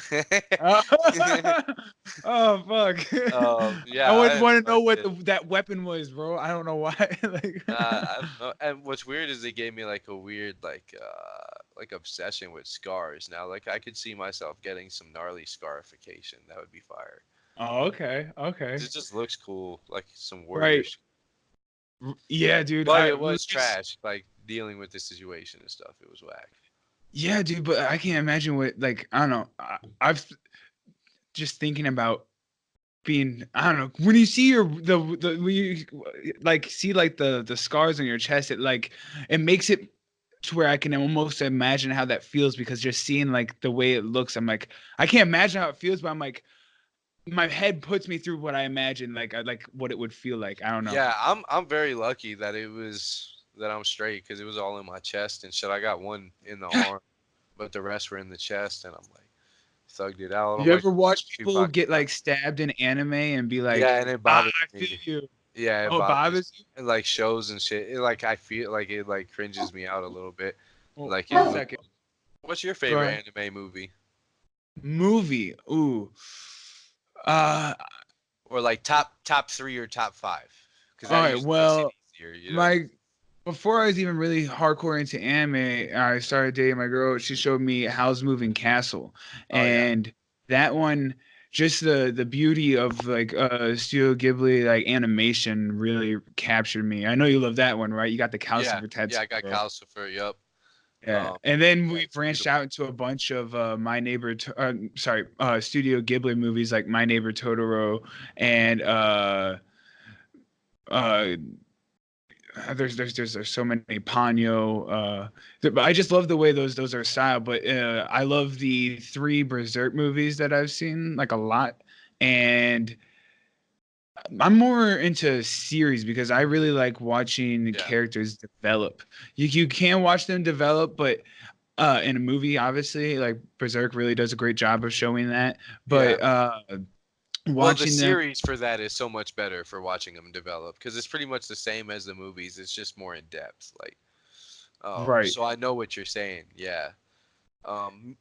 Oh, oh fuck. I Yeah, I would have want to no know what idea. that weapon was, bro. I don't know why. Like, I don't know. And what's weird is they gave me like a weird like obsession with scars. Now, like I could see myself getting some gnarly scarification. That would be fire. oh, okay, 'Cause okay, it just looks cool, like some right. warriors. Yeah, dude. But I it was just trash, like dealing with the situation and stuff. It was whack. yeah, dude. But I can't imagine what like I don't know. I've just thinking about being I don't know when you see the when you like see like the scars on your chest. It like it makes it to where I can almost imagine how that feels because just seeing like the way it looks. I'm like I can't imagine how it feels, but I'm like my head puts me through what I imagine, like I like what it would feel like. I don't know. Yeah, I'm very lucky that I'm straight because it was all in my chest and shit. I got one in the arm, but the rest were in the chest, and I'm like thugged it out. I'm You like ever watch people Tupac. get like stabbed in anime and be Yeah, like, and it ah, bothers I feel me. you. Yeah, it Oh, it bothers bothers you? and like shows and shit. It like I feel like it like cringes me out a little bit. Well, Like one in second. what's your Go favorite ahead. anime movie? Movie. Ooh. Uh Or like top three or top five? Because all that right. usually makes it Well, easier. my before I was even really hardcore into anime, I started dating my girl. She showed me Howl's Moving Castle, Oh yeah. and that one, just the beauty of like Studio Ghibli like animation really captured me. I know you love that one, right? You got the Yeah. calcifer Yeah, tattoo, I got bro. Calcifer, yup. Yeah, and then Yeah, we it's branched beautiful. out into a bunch of Studio Ghibli movies like My Neighbor Totoro and uh there's so many Ponyo. But I just love the way those are styled. But I love the three Berserk movies that I've seen like a lot, and I'm more into series because I really like watching Yeah. characters develop. You can watch them develop, but in a movie, obviously, like Berserk really does a great job of showing that. Yeah. But Well, the watching them, series for that is so much better for watching them develop because it's pretty much the same as the movies. It's just more in depth. Like, right? so I know what you're saying. Yeah. Um,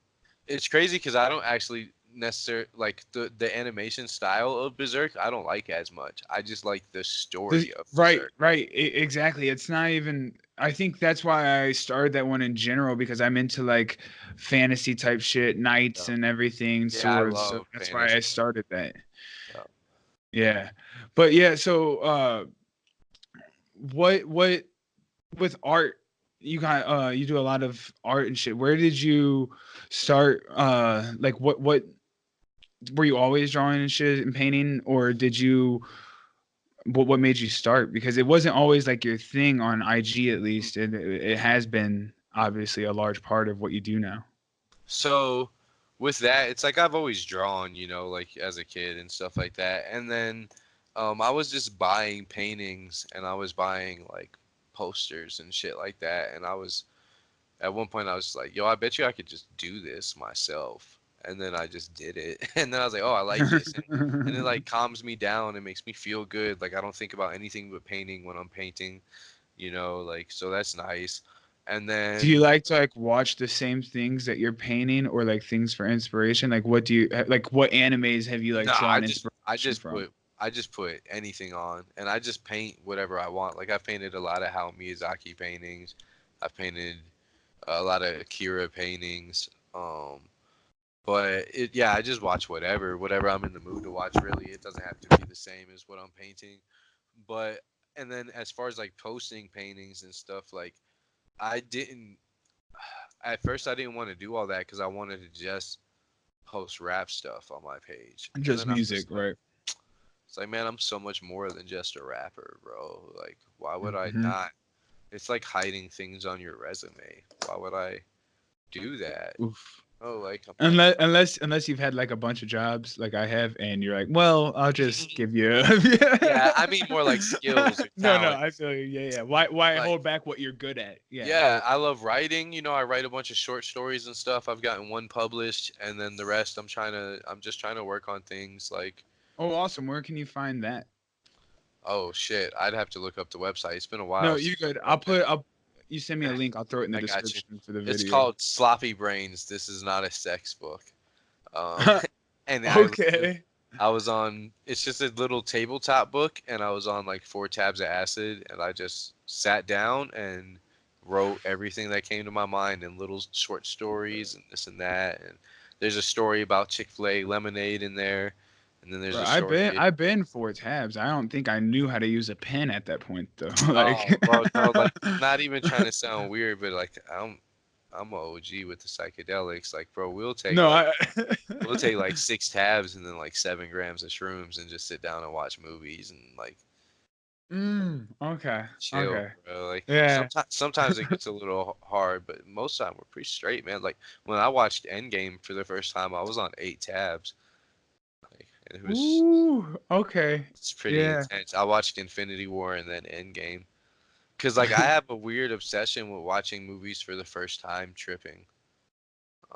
it's crazy because I don't actually necessarily like the animation style of Berserk. I don't like as much. I just like the story of Right, Berserk. right, exactly. It's not even. I think that's why I started that one in general because I'm into like fantasy type shit, knights Yeah, and everything, yeah I swords. So love that's why I fantasy. started that. Yeah. Yeah, but yeah. So what with art? You got you do a lot of art and shit. Where did you start? Like what were you always drawing and shit and painting, or did you? What made you start? Because it wasn't always like your thing on IG, at least. It has been obviously a large part of what you do now. So with that, it's like I've always drawn, like as a kid and stuff like that. And then I was just buying paintings and I was buying like posters and shit like that. And I was at one point I was like, yo, I bet you I could just do this myself. And then I just did it. And then I was like, oh, I like this. And it like calms me down. It makes me feel good. Like I don't think about anything but painting when I'm painting, like so that's nice. And Do you then like to like watch the same things that you're painting, or like things for inspiration? Like, what do you like? What animes have you like no, I drawn just I inspiration just from? put I just put anything on and I just paint whatever I want. Like I've painted a lot of Hayao Miyazaki paintings. I've painted a lot of Akira paintings. But yeah, I just watch whatever I'm in the mood to watch. Really, it doesn't have to be the same as what I'm painting. But and then as far as like posting paintings and stuff, like I didn't at first I didn't want to do all that because I wanted to just post rap stuff on my page, and Just then I'm music, just like, right? it's like, man, I'm so much more than just a rapper, bro. Like, why would I Hmm. not? It's like hiding things on your resume. Why would I do that? Oof. Oh, like I'm not Unless you've had like a bunch of jobs like I have, and you're like, well, I'll just give you. Yeah, I mean more like skills or No, talent. I feel you. Yeah. Why Like, hold back what you're good at? Yeah. yeah, I love writing. You know, I write a bunch of short stories and stuff. I've gotten one published, and then the rest I'm just trying to work on things like, Oh, awesome. Where can you find that? oh shit, I'd have to look up the website. It's been a No, while you since good. I've done I'll. You send me a link. I'll throw it in the I got you. description for the It's video. called Sloppy Brains. This is not a sex book. Um, and Okay. I was on. It's just a little tabletop book, and I was on like 4 tabs of acid, and I just sat down and wrote everything that came to my mind in little short stories and this and that. And there's a story about Chick-fil-A lemonade in there, and then there's Bro, a story. I've been 4 tabs. I don't think I knew how to use a pen at that point though. Oh, Like. bro, no, like not even trying to sound weird, but like I'm a OG with the psychedelics. Like, bro, No, I. we'll take like 6 tabs and then like 7 grams of shrooms and just sit down and watch movies and like Okay. chill, Okay. bro. Like Yeah. sometimes it gets a little hard, but most of the time we're pretty straight, man. Like when I watched Endgame for the first time, I was on 8 tabs. Like and Ooh. Okay. it's pretty Yeah. intense. I watched Infinity War and then Endgame. Cause like I have a weird obsession with watching movies for the first time, tripping.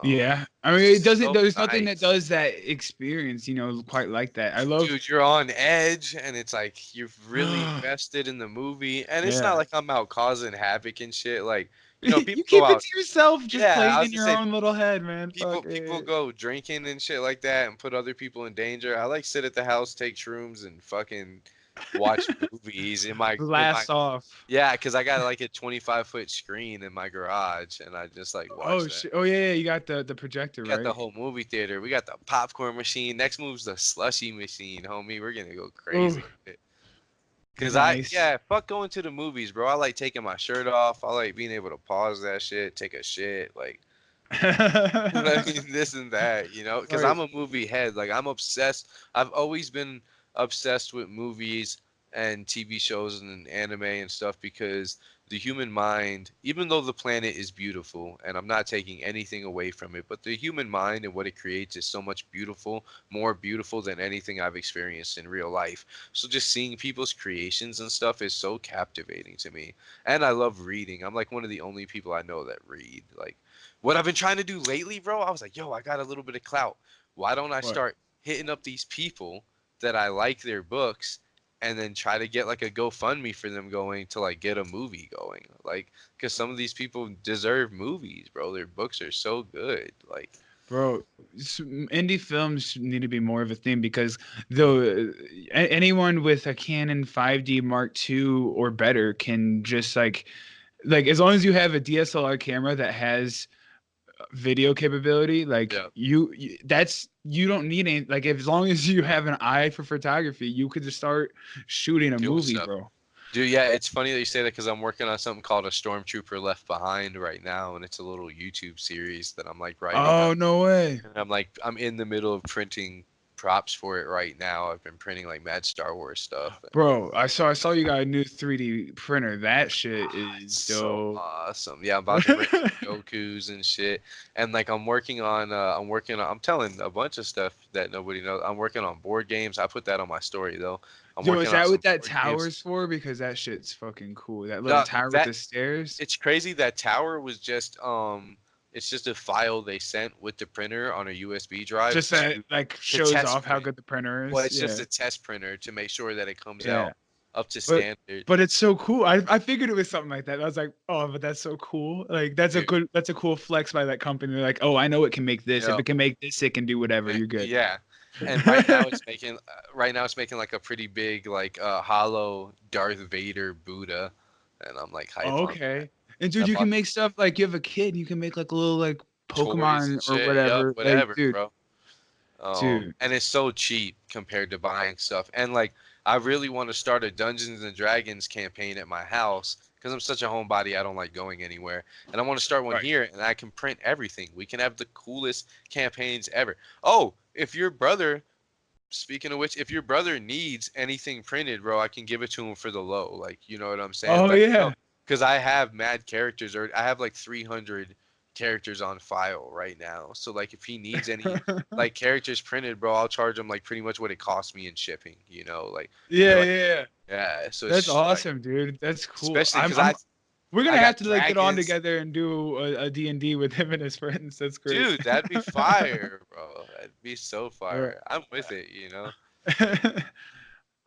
Yeah. I mean, it It's doesn't. so There's nothing that nice. does that experience. Quite like that. I love. Dude, you're on edge and it's like you're really invested in the movie and it's not Yeah. like I'm out causing havoc and shit. Like, You people go keep it out. to yourself, just Yeah, I playing was in gonna your say own little head, man. people Fuck people it. go drinking and shit like that and put other people in danger. I like sit at the house, take shrooms and fucking watch movies in my Blast off. yeah, because I got like a 25-foot screen in my garage and I just like watch Oh that. shit. Oh yeah, yeah. You got the projector, We got the right? whole movie theater. We got the popcorn machine. Next move's the slushy machine, homie. We're gonna go Oh, crazy. Cause nice. yeah, fuck going to the movies, bro. I like taking my shirt off. I like being able to pause that shit, take a shit, like you know what I mean, this and that, Cause Right. I'm a movie head. Like I'm obsessed. I've always been obsessed with movies and TV shows and anime and stuff because the human mind, even though the planet is beautiful, and I'm not taking anything away from it, but the human mind and what it creates is so much beautiful, more beautiful than anything I've experienced in real life. So just seeing people's creations and stuff is so captivating to me. And I love reading. I'm like one of the only people I know that read. Like what I've been trying to do lately, bro, I was like, yo, I got a little bit of clout. Why don't I What? start hitting up these people that I like their books and then try to get like a GoFundMe for them going to like get a movie going? Like, because some of these people deserve movies, bro. Their books are so good. Like, Bro, indie films need to be more of a thing because though anyone with a Canon 5D Mark II or better can just like as long as you have a DSLR camera that has video capability, like yeah, you don't need any like as long as you have an eye for photography, you could just start shooting a doing movie, stuff. bro. Dude, yeah, it's funny that you say that because I'm working on something called A Stormtrooper Left Behind right now, and it's a little YouTube series that I'm like writing. Oh, no way. And I'm in the middle of printing props for it right now. I've been printing like mad Star Wars stuff. Bro, I saw you got a new 3D printer. That shit It's is so dope. awesome. Yeah, I'm about to print some Gokus and shit. And like I'm telling a bunch of stuff that nobody knows. I'm working on board games. I put that on my story though. I'm Yo, is working on that some what that board games. tower's for? Because that shit's fucking cool. That little No, tower with that the stairs. it's crazy that tower was just it's just a file they sent with the printer on a USB drive Just that like to shows test off how print. good the printer Well, is. it's just Yeah. a test printer to make sure that it comes Yeah. out up to But standard. but it's so cool. I figured it was something like that. I was like, oh, but that's so cool. Like Dude, that's a cool flex by that company. They're like, oh, I know it can make this. If yeah. it can make this, it can do whatever. You're good. Yeah. And right now it's making like a pretty big like hollow Darth Vader Buddha, and I'm like hype Oh, on that. okay. And dude, I you can bought make stuff like you have a kid, you can make like a little like toys Pokemon and or shit. Yup, whatever. Like, whatever, dude, bro. dude. And it's so cheap compared to buying stuff. And like, I really want to start a Dungeons and Dragons campaign at my house because I'm such a homebody. I don't like going anywhere, and I want to start one Right. here. And I can print everything. We can have the coolest campaigns ever. Oh, if your brother, speaking of which, if your brother needs anything printed, bro, I can give it to him for the low. Like, you know what I'm saying? Oh Let me know. yeah. Because I have mad characters, or I have like 300 characters on file right now. So like if he needs any like characters printed, bro, I'll charge him like pretty much what it costs me in shipping. You know, like Yeah, they're like yeah, yeah. yeah. So That's it's like awesome, dude. That's cool. especially because I We're I gonna got have to like get on dragons. together and do a D&D with him and his friends. That's great. Dude, that'd be fire, bro. That'd be so Bro. fire. I'm with it, you know.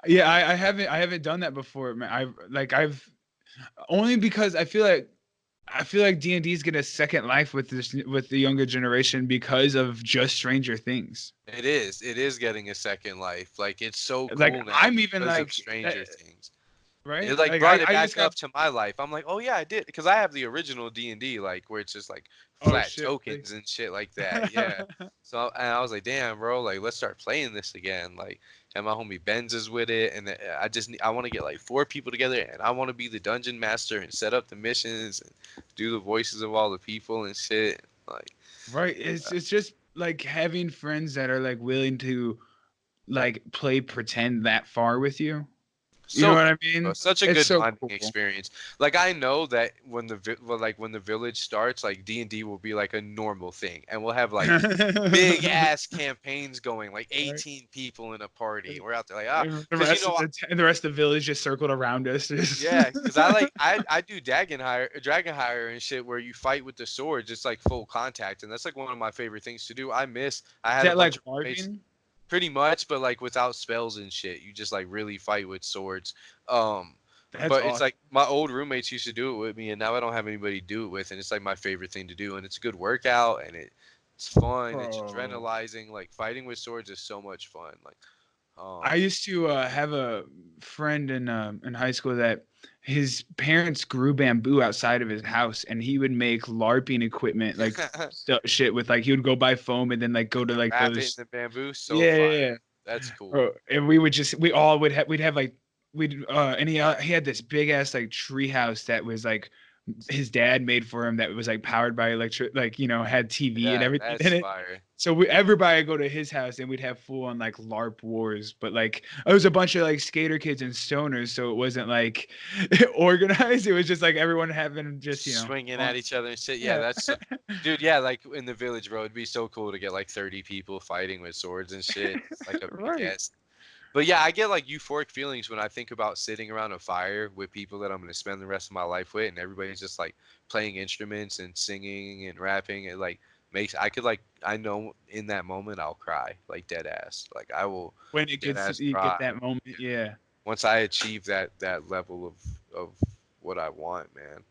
Yeah, I haven't done that before, man. I've only because I feel like D&D is getting a second life with the younger generation because of just Stranger Things. It is getting a second life. Like it's so Like cool now I'm even because of like Stranger Things. right? It like Like brought it I just back got up to my life. I'm like, oh yeah, I did because I have the original D&D, like where it's just like oh flat shit. tokens and shit like that. Yeah. So and I was like, damn, bro, like let's start playing this again. Like, and my homie Benz is with it, and I want to get like 4 people together, and I want to be the dungeon master and set up the missions and do the voices of all the people and shit. Like, Right. It's just like having friends that are like willing to like play pretend that far with you. You know so what cool, I bro. mean? Such a It's good so bonding cool. experience. Like I know that when when the village starts, like D&D will be like a normal thing, and we'll have like big ass campaigns going, like Right. 18 people in a party. We're out there like And the because you rest know of the rest of the village just circled around us. yeah, because I do dragon hire and shit where you fight with the swords. It's like full contact, and that's like one of my favorite things to do. I Is had a that like bunch of roommates LARPing? pretty much, but like without spells and shit. You just like really fight with swords. Um, That's but it's awesome, like my old roommates used to do it with me, and now I don't have anybody to do it with, and it's like my favorite thing to do, and it's a good workout, and it's fun, it's bro. adrenalizing. Like fighting with swords is so much fun. Like I um, used to have a friend in high school that his parents grew bamboo outside of his house, and he would make LARPing equipment like shit with like he would go buy foam and then like go to like wrap it in those the bamboo, so yeah, yeah, yeah. fire. That's cool. Bro, and we all would have like and he had this big ass like tree house that was like his dad made for him that was like powered by electric like had TV and Yeah, everything that's in it. fire. So everybody would go to his house and we'd have full on like LARP wars, but like it was a bunch of like skater kids and stoners, so it wasn't like organized. It was just like everyone having just Swinging at fun. each other and shit. Yeah, Yeah. that's dude. Yeah, like in the village, bro. It'd be so cool to get like 30 people fighting with swords and shit. It's like a big Right. ass. But yeah, I get like euphoric feelings when I think about sitting around a fire with people that I'm gonna spend the rest of my life with, and everybody's just like playing instruments and singing and rapping. It like makes I could like I know in that moment I'll cry like dead ass. Like I will When it dead gets ass you get cry that moment, yeah. once I achieve that level of what I want, man.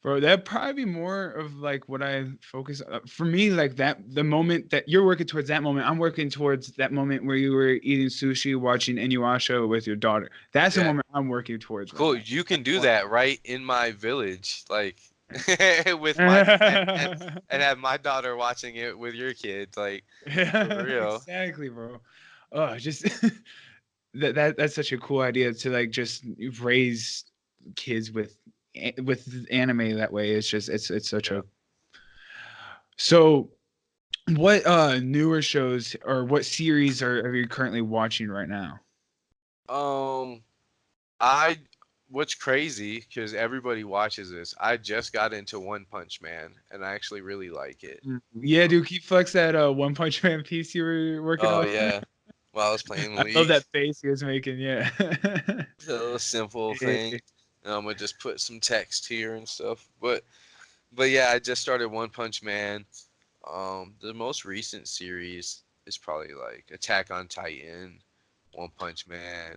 Bro, that'd probably be more of like what I focus for me, like that the moment that you're working towards that moment, I'm working towards that moment where you were eating sushi, watching Inuyasha with your daughter. That's the Yeah. moment I'm working towards right Cool. now. You can That's do one. that right in my village, like with my and have my daughter watching it with your kids, like for Yeah, real. exactly, bro. Oh, just that's such a cool idea to like just raise kids with anime that way. It's just it's such Yeah. a so what newer shows or what series are you currently watching right now? Um, I what's crazy because everybody watches this. I just got into One Punch Man, and I actually really like it. Yeah, dude, keep flex that One Punch Man piece you were working Oh on. yeah. While I was playing I love League, that face he was making. Yeah. it's a little simple thing. Yeah. And I'm gonna just put some text here and stuff, but yeah, I just started One Punch Man. The most recent series is probably like Attack on Titan, One Punch Man.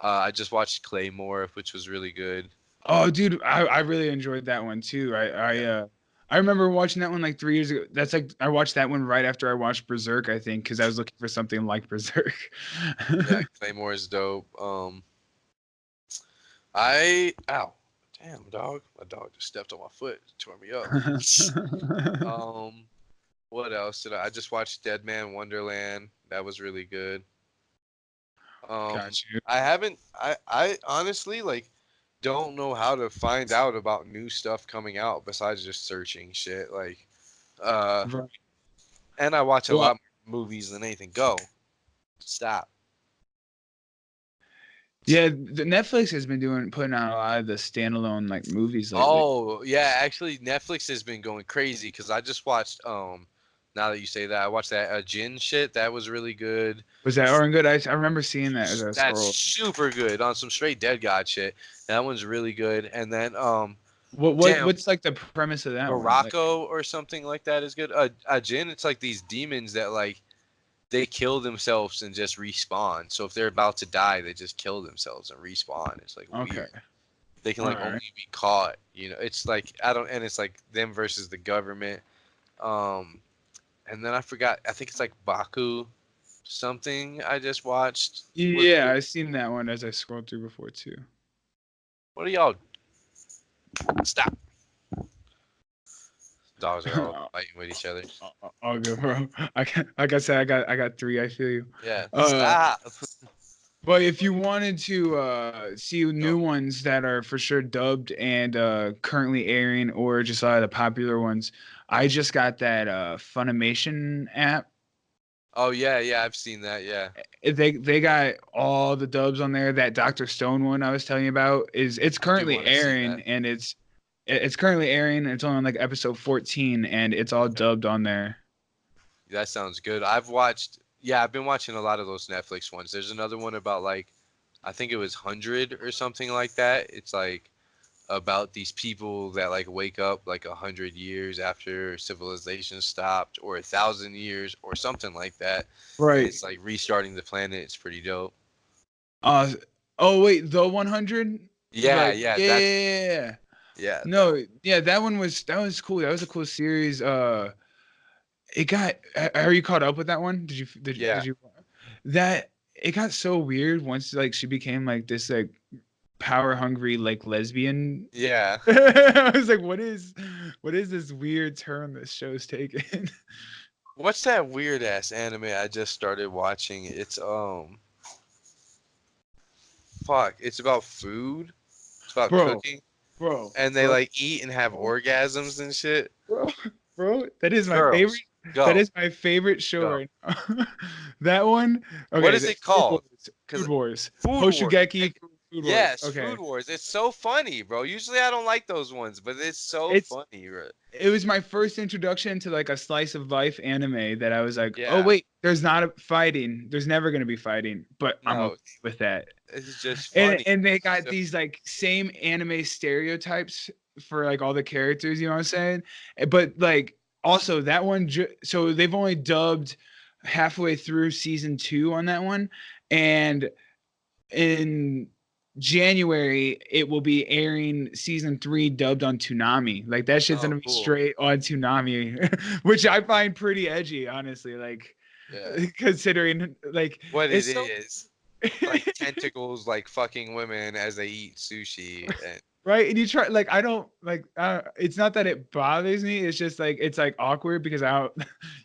I just watched Claymore, which was really good. Oh, dude, I really enjoyed that one too. Yeah, I remember watching that one like 3 years ago. That's like I watched that one right after I watched Berserk, I think, because I was looking for something like Berserk. yeah, Claymore is dope. I ow, damn dog, my dog just stepped on my foot, tore me up. Um, what else did I just watched Dead Man Wonderland. That was really good. Got you. I haven't. I honestly like don't know how to find out about new stuff coming out besides just searching shit. Like, uh, Right. and I watch a Well, lot more movies than anything. Go, stop. Yeah, the Netflix has been putting out a lot of the standalone like movies lately. Oh yeah, actually Netflix has been going crazy because I just watched now that you say that, I watched that Jin shit. That was really good. Was that Oren good? I remember seeing that as I That's scrolled. super good on some straight Dead God shit. That one's really good. And then damn, What's like the premise of that one? Like, Morocco or something like that is good. Jin, it's like these demons that like they kill themselves and just respawn. So if they're about to die, they just kill themselves and respawn. It's like okay, weird. They can all like right. only be caught. It's like I don't, and it's like them versus the government. Um, and then I forgot. I think it's like Baku something. I just watched. Yeah, I seen that one as I scrolled through before too. What are y'all? Stop. Dogs are all fighting with each other. All good, bro. Like I said, I got three. I feel you. Yeah. Uh, Stop. but if you wanted to see Go. new ones that are for sure dubbed and currently airing, or just the popular ones, I just got that Funimation app. Oh yeah, yeah. I've seen that. Yeah. They got all the dubs on there. That Dr. Stone one I was telling you about it's I do currently want to see airing, that. and it's currently airing, and it's only on like episode 14, and it's all Okay. dubbed on there. That sounds good. I've watched. Yeah, I've been watching a lot of those Netflix ones. There's another one about like, I think it was 100 or something like that. It's like about these people that like wake up like 100 years after civilization stopped, or 1,000 years, or something like that, and Right. it's like restarting the planet. It's pretty dope. Uh oh wait, the 100? Yeah, Like yeah, yeah, that's yeah, yeah. yeah, that one. No, yeah, that was cool. That was a cool series. It got are you caught up with that one? Yeah, Did you that it got so weird once like she became like this like power hungry like lesbian. yeah. I was like, what is this weird turn this show's taken? What's that weird ass anime I just started watching? It's fuck. It's about food. It's about Bro, cooking, bro, and they bro, like eat and have bro, orgasms and shit. bro, bro. That is my favorite. Girls, That go, is my favorite show go. right now. That one. What Okay, is it Food called? Wars. Cause Food Wars. Food Wars. Hoshugeki Food Wars. Yes, Okay. Food Wars. It's so funny, bro. Usually I don't like those ones, but it's so It's funny, bro. it was my first introduction to like a slice of life anime that I was like, oh Yeah. wait, there's not a fighting. There's never gonna be fighting, but I'm No, okay with that. it's just And funny. and they got So- these like same anime stereotypes for like all the characters, you know what I'm saying? But like also that one so they've only dubbed halfway through season 2 on that one, and in January it will be airing season 3 dubbed on Toonami. Like that shit's oh, gonna be cool. straight on Toonami, which I find pretty edgy, honestly. Like Yeah. considering like What it it's so is, like tentacles, like fucking women as they eat sushi, and right, and you try like I don't like it's not that it bothers me, it's just like it's like awkward because I don't,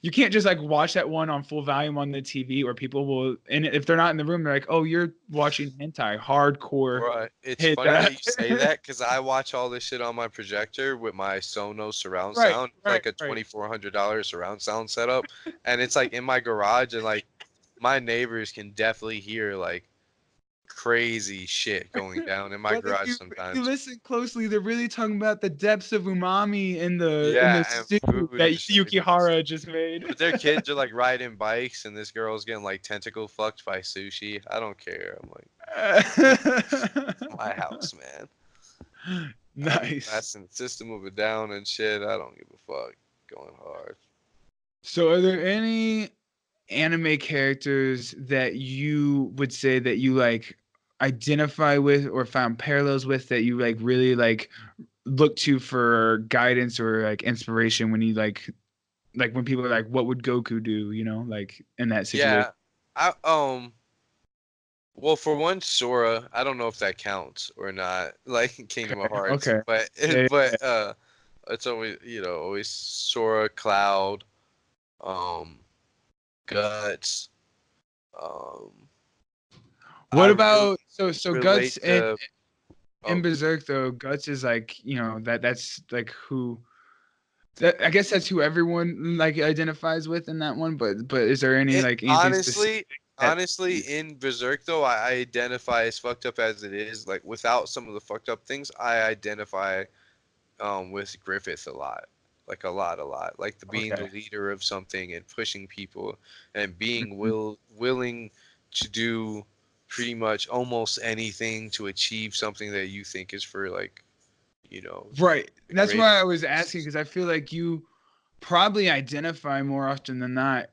you can't just like watch that one on full volume on the TV, or people will, and if they're not in the room they're like, oh, you're watching hentai hardcore right. It's hit funny that that. you say that because I watch all this shit on my projector with my Sonos surround Right, sound, right, like a right. $2,400 surround sound setup, and it's like in my garage, and like my neighbors can definitely hear like crazy shit going down in my But garage if you sometimes. listen closely, they're really talking about the depths of umami in the Yeah, and stew food that and shit. Yukihara just made. But their kids are like riding bikes, and this girl's getting like tentacle fucked by sushi. I don't care. I'm like, it's my house, man. I'm Nice. passing the system of a down and shit. I don't give a fuck. Going hard. So, are there any anime characters that you would say that you like identify with or found parallels with, that you like really like look to for guidance or like inspiration when you like when people are like, what would Goku do, like in that situation? Yeah. I Well, for one, Sora. I don't know if that counts or not. Like in Kingdom of Okay. Hearts, Okay. but Yeah, but it's always always Sora, Cloud, um, Guts. Um, I what about so Guts relate and to. in Oh, Berserk though, Guts is like, that's like who that, I guess that's who everyone like identifies with in that one, but is there any it like anything honestly, specific? honestly, in Berserk though, I identify as fucked up as it is. Like without some of the fucked up things, I identify with Griffith a lot. Like a lot. Like being the Okay. leader of something and pushing people and being Mhm. willing to do pretty much almost anything to achieve something that you think is for like, you know, Right. the That's greater why I was asking purposes. because I feel like you probably identify more often than not,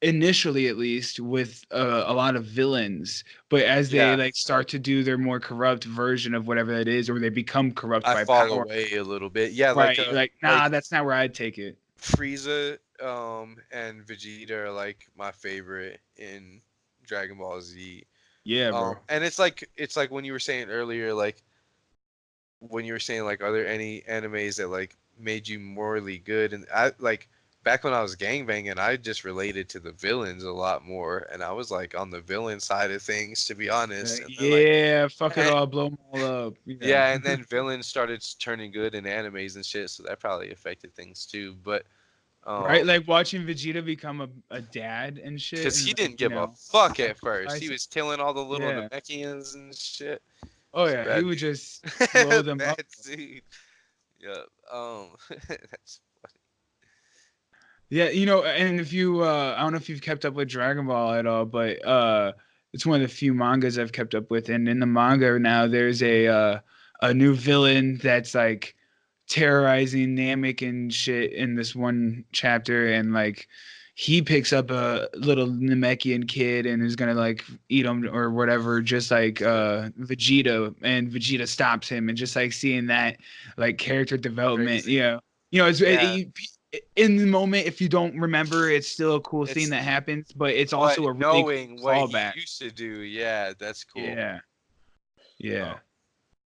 initially at least, with a lot of villains. But as they Yeah, like start to do their more corrupt version of whatever that is, or they become corrupt I by fall power, away a little bit. Yeah, right? You're like, like nah, that's not where I'd take it. Frieza and Vegeta are like my favorite in Dragon Ball Z. Yeah, bro. And it's like when you were saying earlier, like when you were saying like are there any animes that like made you morally good? And I like back when I was gangbanging, I just related to the villains a lot more, and I was like on the villain side of things to be honest. And then like Yeah, fuck it eh, all, blow them all up. Yeah. yeah, and then villains started turning good in animes and shit, so that probably affected things too. But Right? um, Like watching Vegeta become a dad and shit, because and he like, didn't give a fuck at first, he sacrifice. was killing all the little Yeah. Namekians and shit. Oh He's a yeah, he bad would just blow dude. them up. Bad dude. Yeah. That's Yeah, and if you I don't know if you've kept up with Dragon Ball at all, but it's one of the few mangas I've kept up with. And in the manga now there's a new villain that's like terrorizing Namek and shit in this one chapter, and like he picks up a little Namekian kid and is gonna like eat him or whatever, just like Vegeta, and Vegeta stops him, and just like seeing that like character development, crazy. it's Yeah. in the moment, if you don't remember, it's still a cool thing It's that happens, but it's but also a really knowing cool what he callback. used to do, yeah, that's cool. Yeah, Um, yeah,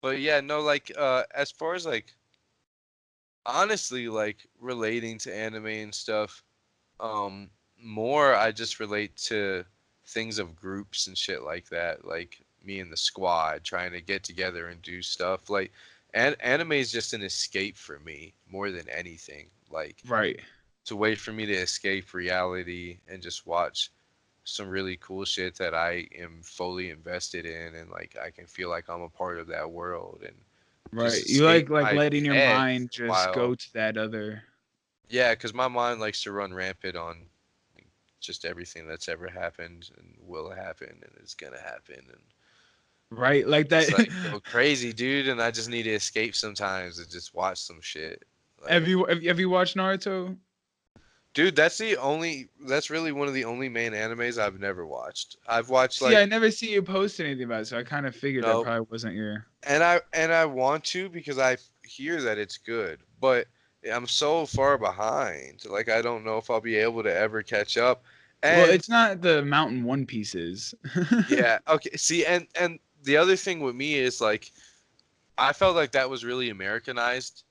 but yeah, no, like as far as like honestly like relating to anime and stuff, um, more I just relate to things of groups and shit like that, like me and the squad trying to get together and do stuff. Like, and anime is just an escape for me more than anything. Like, right. it's a way for me to escape reality and just watch some really cool shit that I am fully invested in, and like I can feel like I'm a part of that world and just Right. You escape like my letting your head mind for a just go while. to that other. Yeah, because my mind likes to run rampant on just everything that's ever happened and will happen and is gonna happen, and Right, like just that. like go crazy, dude. And I just need to escape sometimes and just watch some shit. Like, Have you watched Naruto? dude, that's really one of the only main animes I've never watched. I've watched See, I like never see you post anything about it, so I kind of figured that no, probably wasn't your. and I want to because I hear that it's good, but I'm so far behind. Like I don't know if I'll be able to ever catch up. Well, And it's not the Mountain One Pieces. yeah, okay. See, and the other thing with me is like I felt like that was really Americanized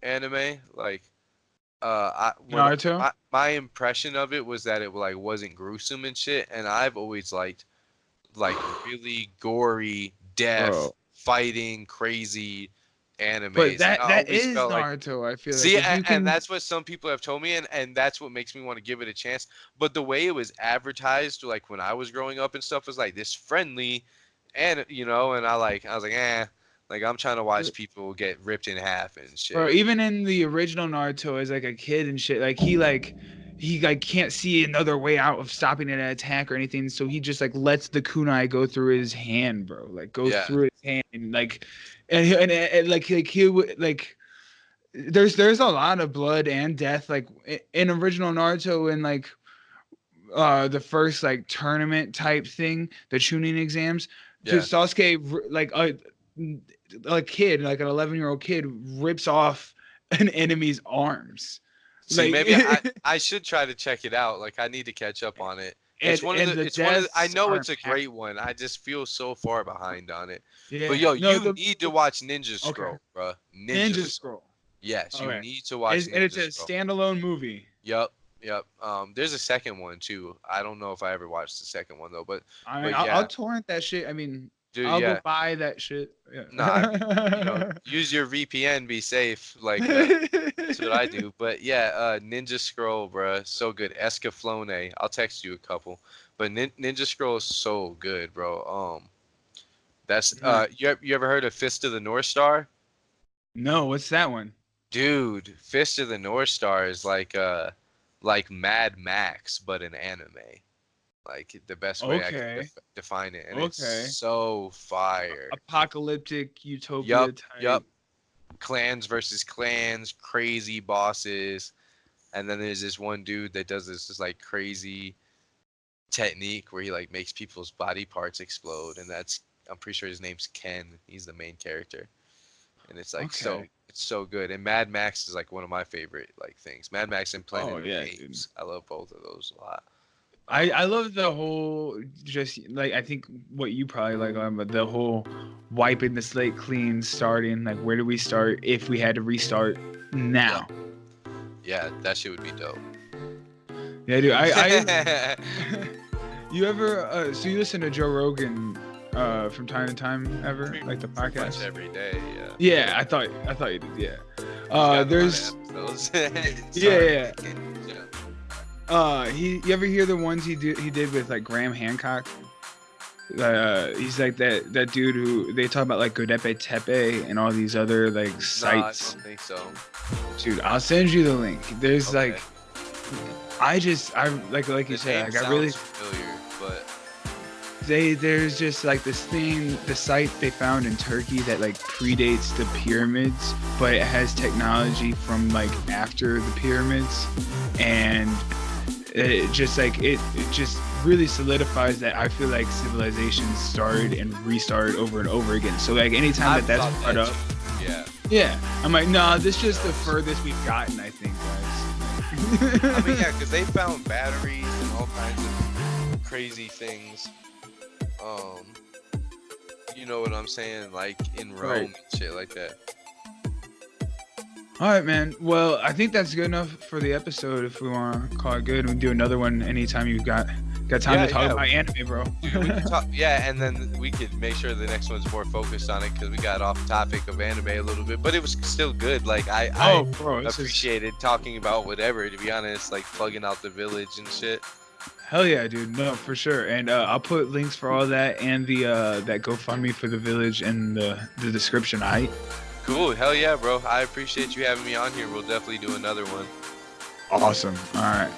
anime. Like I when Naruto, my impression of it was that it like wasn't gruesome and shit, and I've always liked like really gory, death, bro. fighting, crazy But animes, and that I that always is felt like Naruto. I feel like see, if you and can. that's what some people have told me, and that's what makes me want to give it a chance. But the way it was advertised, like when I was growing up and stuff, was like this friendly, and and I was like, like I'm trying to watch people get ripped in half and Bro, shit. even in the original Naruto as like a kid and shit, like he can't see another way out of stopping an attack or anything, so he just like lets the kunai go through his hand, bro. Like go Yeah, through his hand, and like, and like he would like. There's a lot of blood and death, like in original Naruto, and like the first like tournament type thing, the Chunin exams. yeah. Just Sasuke like a kid, like an 11-year-old kid, rips off an enemy's arms, See, like maybe I should try to check it out. Like I need to catch up on it. and the It's one of the, I deaths know are it's a impactful. great one. I just feel so far behind on it. But Yeah, yo, no, you need to watch Ninja okay, Scroll, bruh. Ninja Ninja Scroll. Scroll. Yes, you Okay, need to watch and it's Ninja a Scroll. standalone movie. Yep, yep. There's a second one too. I don't know if I ever watched the second one though, I mean, but I'll yeah, torrent that shit. I mean, dude, I'll go yeah. buy that shit. Nah, I mean, Yeah. use your VPN, be safe. Like, that's what I do. But yeah, Ninja Scroll, bruh, so good. Escaflowne. I'll text you a couple. But Ninja Scroll is so good, bro. That's Mhm. you ever heard of Fist of the North Star? No, what's that one? Dude, Fist of the North Star is like Mad Max, but an anime. Like the best way I could Okay. define it, and it's Okay. so fire. Apocalyptic utopia Yup, type. yup. Clans versus clans, crazy bosses, and then there's this one dude that does this just like crazy technique where he like makes people's body parts explode, and that's I'm pretty sure his name's Ken. He's the main character, and it's like Okay. it's so good. And Mad Max is like one of my favorite like things. Mad Max and Planet Oh of yeah, the dude. Apes. I love both of those a lot. I love the whole just like I think what you probably like but the whole wiping the slate clean, starting like where do we start if we had to restart now? Yeah, that shit would be dope. Yeah, dude. I you ever so you listen to Joe Rogan from time to time ever like the Pretty much podcast? every day. Yeah. Yeah, I thought you did. Yeah. He's got a lot of There's episodes. yeah. Sorry. You ever hear the ones he did with like Graham Hancock? He's like that dude who they talk about like Godepe Tepe and all these other like No, I sites. don't think so. Dude, I'll send you the link. There's Okay. like I like you The said, name like I really sounds familiar, but there's just like this thing, the site they found in Turkey that like predates the pyramids, but it has technology from like after the pyramids, and it just like it just really solidifies that I feel like civilizations started and restarted over and over again. So like anytime I've that's thought brought that up, too. yeah, I'm like, nah, this is just the furthest we've gotten, I think, guys. I mean, yeah, because they found batteries and all kinds of crazy things. You know what I'm saying? Like in Rome Right. and shit like that. All right, man. Well, I think that's good enough for the episode. If we want to call it good, we can do another one anytime you've got time Yeah, to talk yeah. about anime, bro. Dude, we can talk, yeah, and then we could make sure the next one's more focused on it because we got off topic of anime a little bit, but it was still good. Like I bro, this is appreciated talking about whatever. To be honest, like plugging out the village and shit. hell yeah, dude. No, for sure. And I'll put links for all that and the that GoFundMe for the village in the description. Cool, hell yeah, bro. I appreciate you having me on here. We'll definitely do another one. Awesome. All right.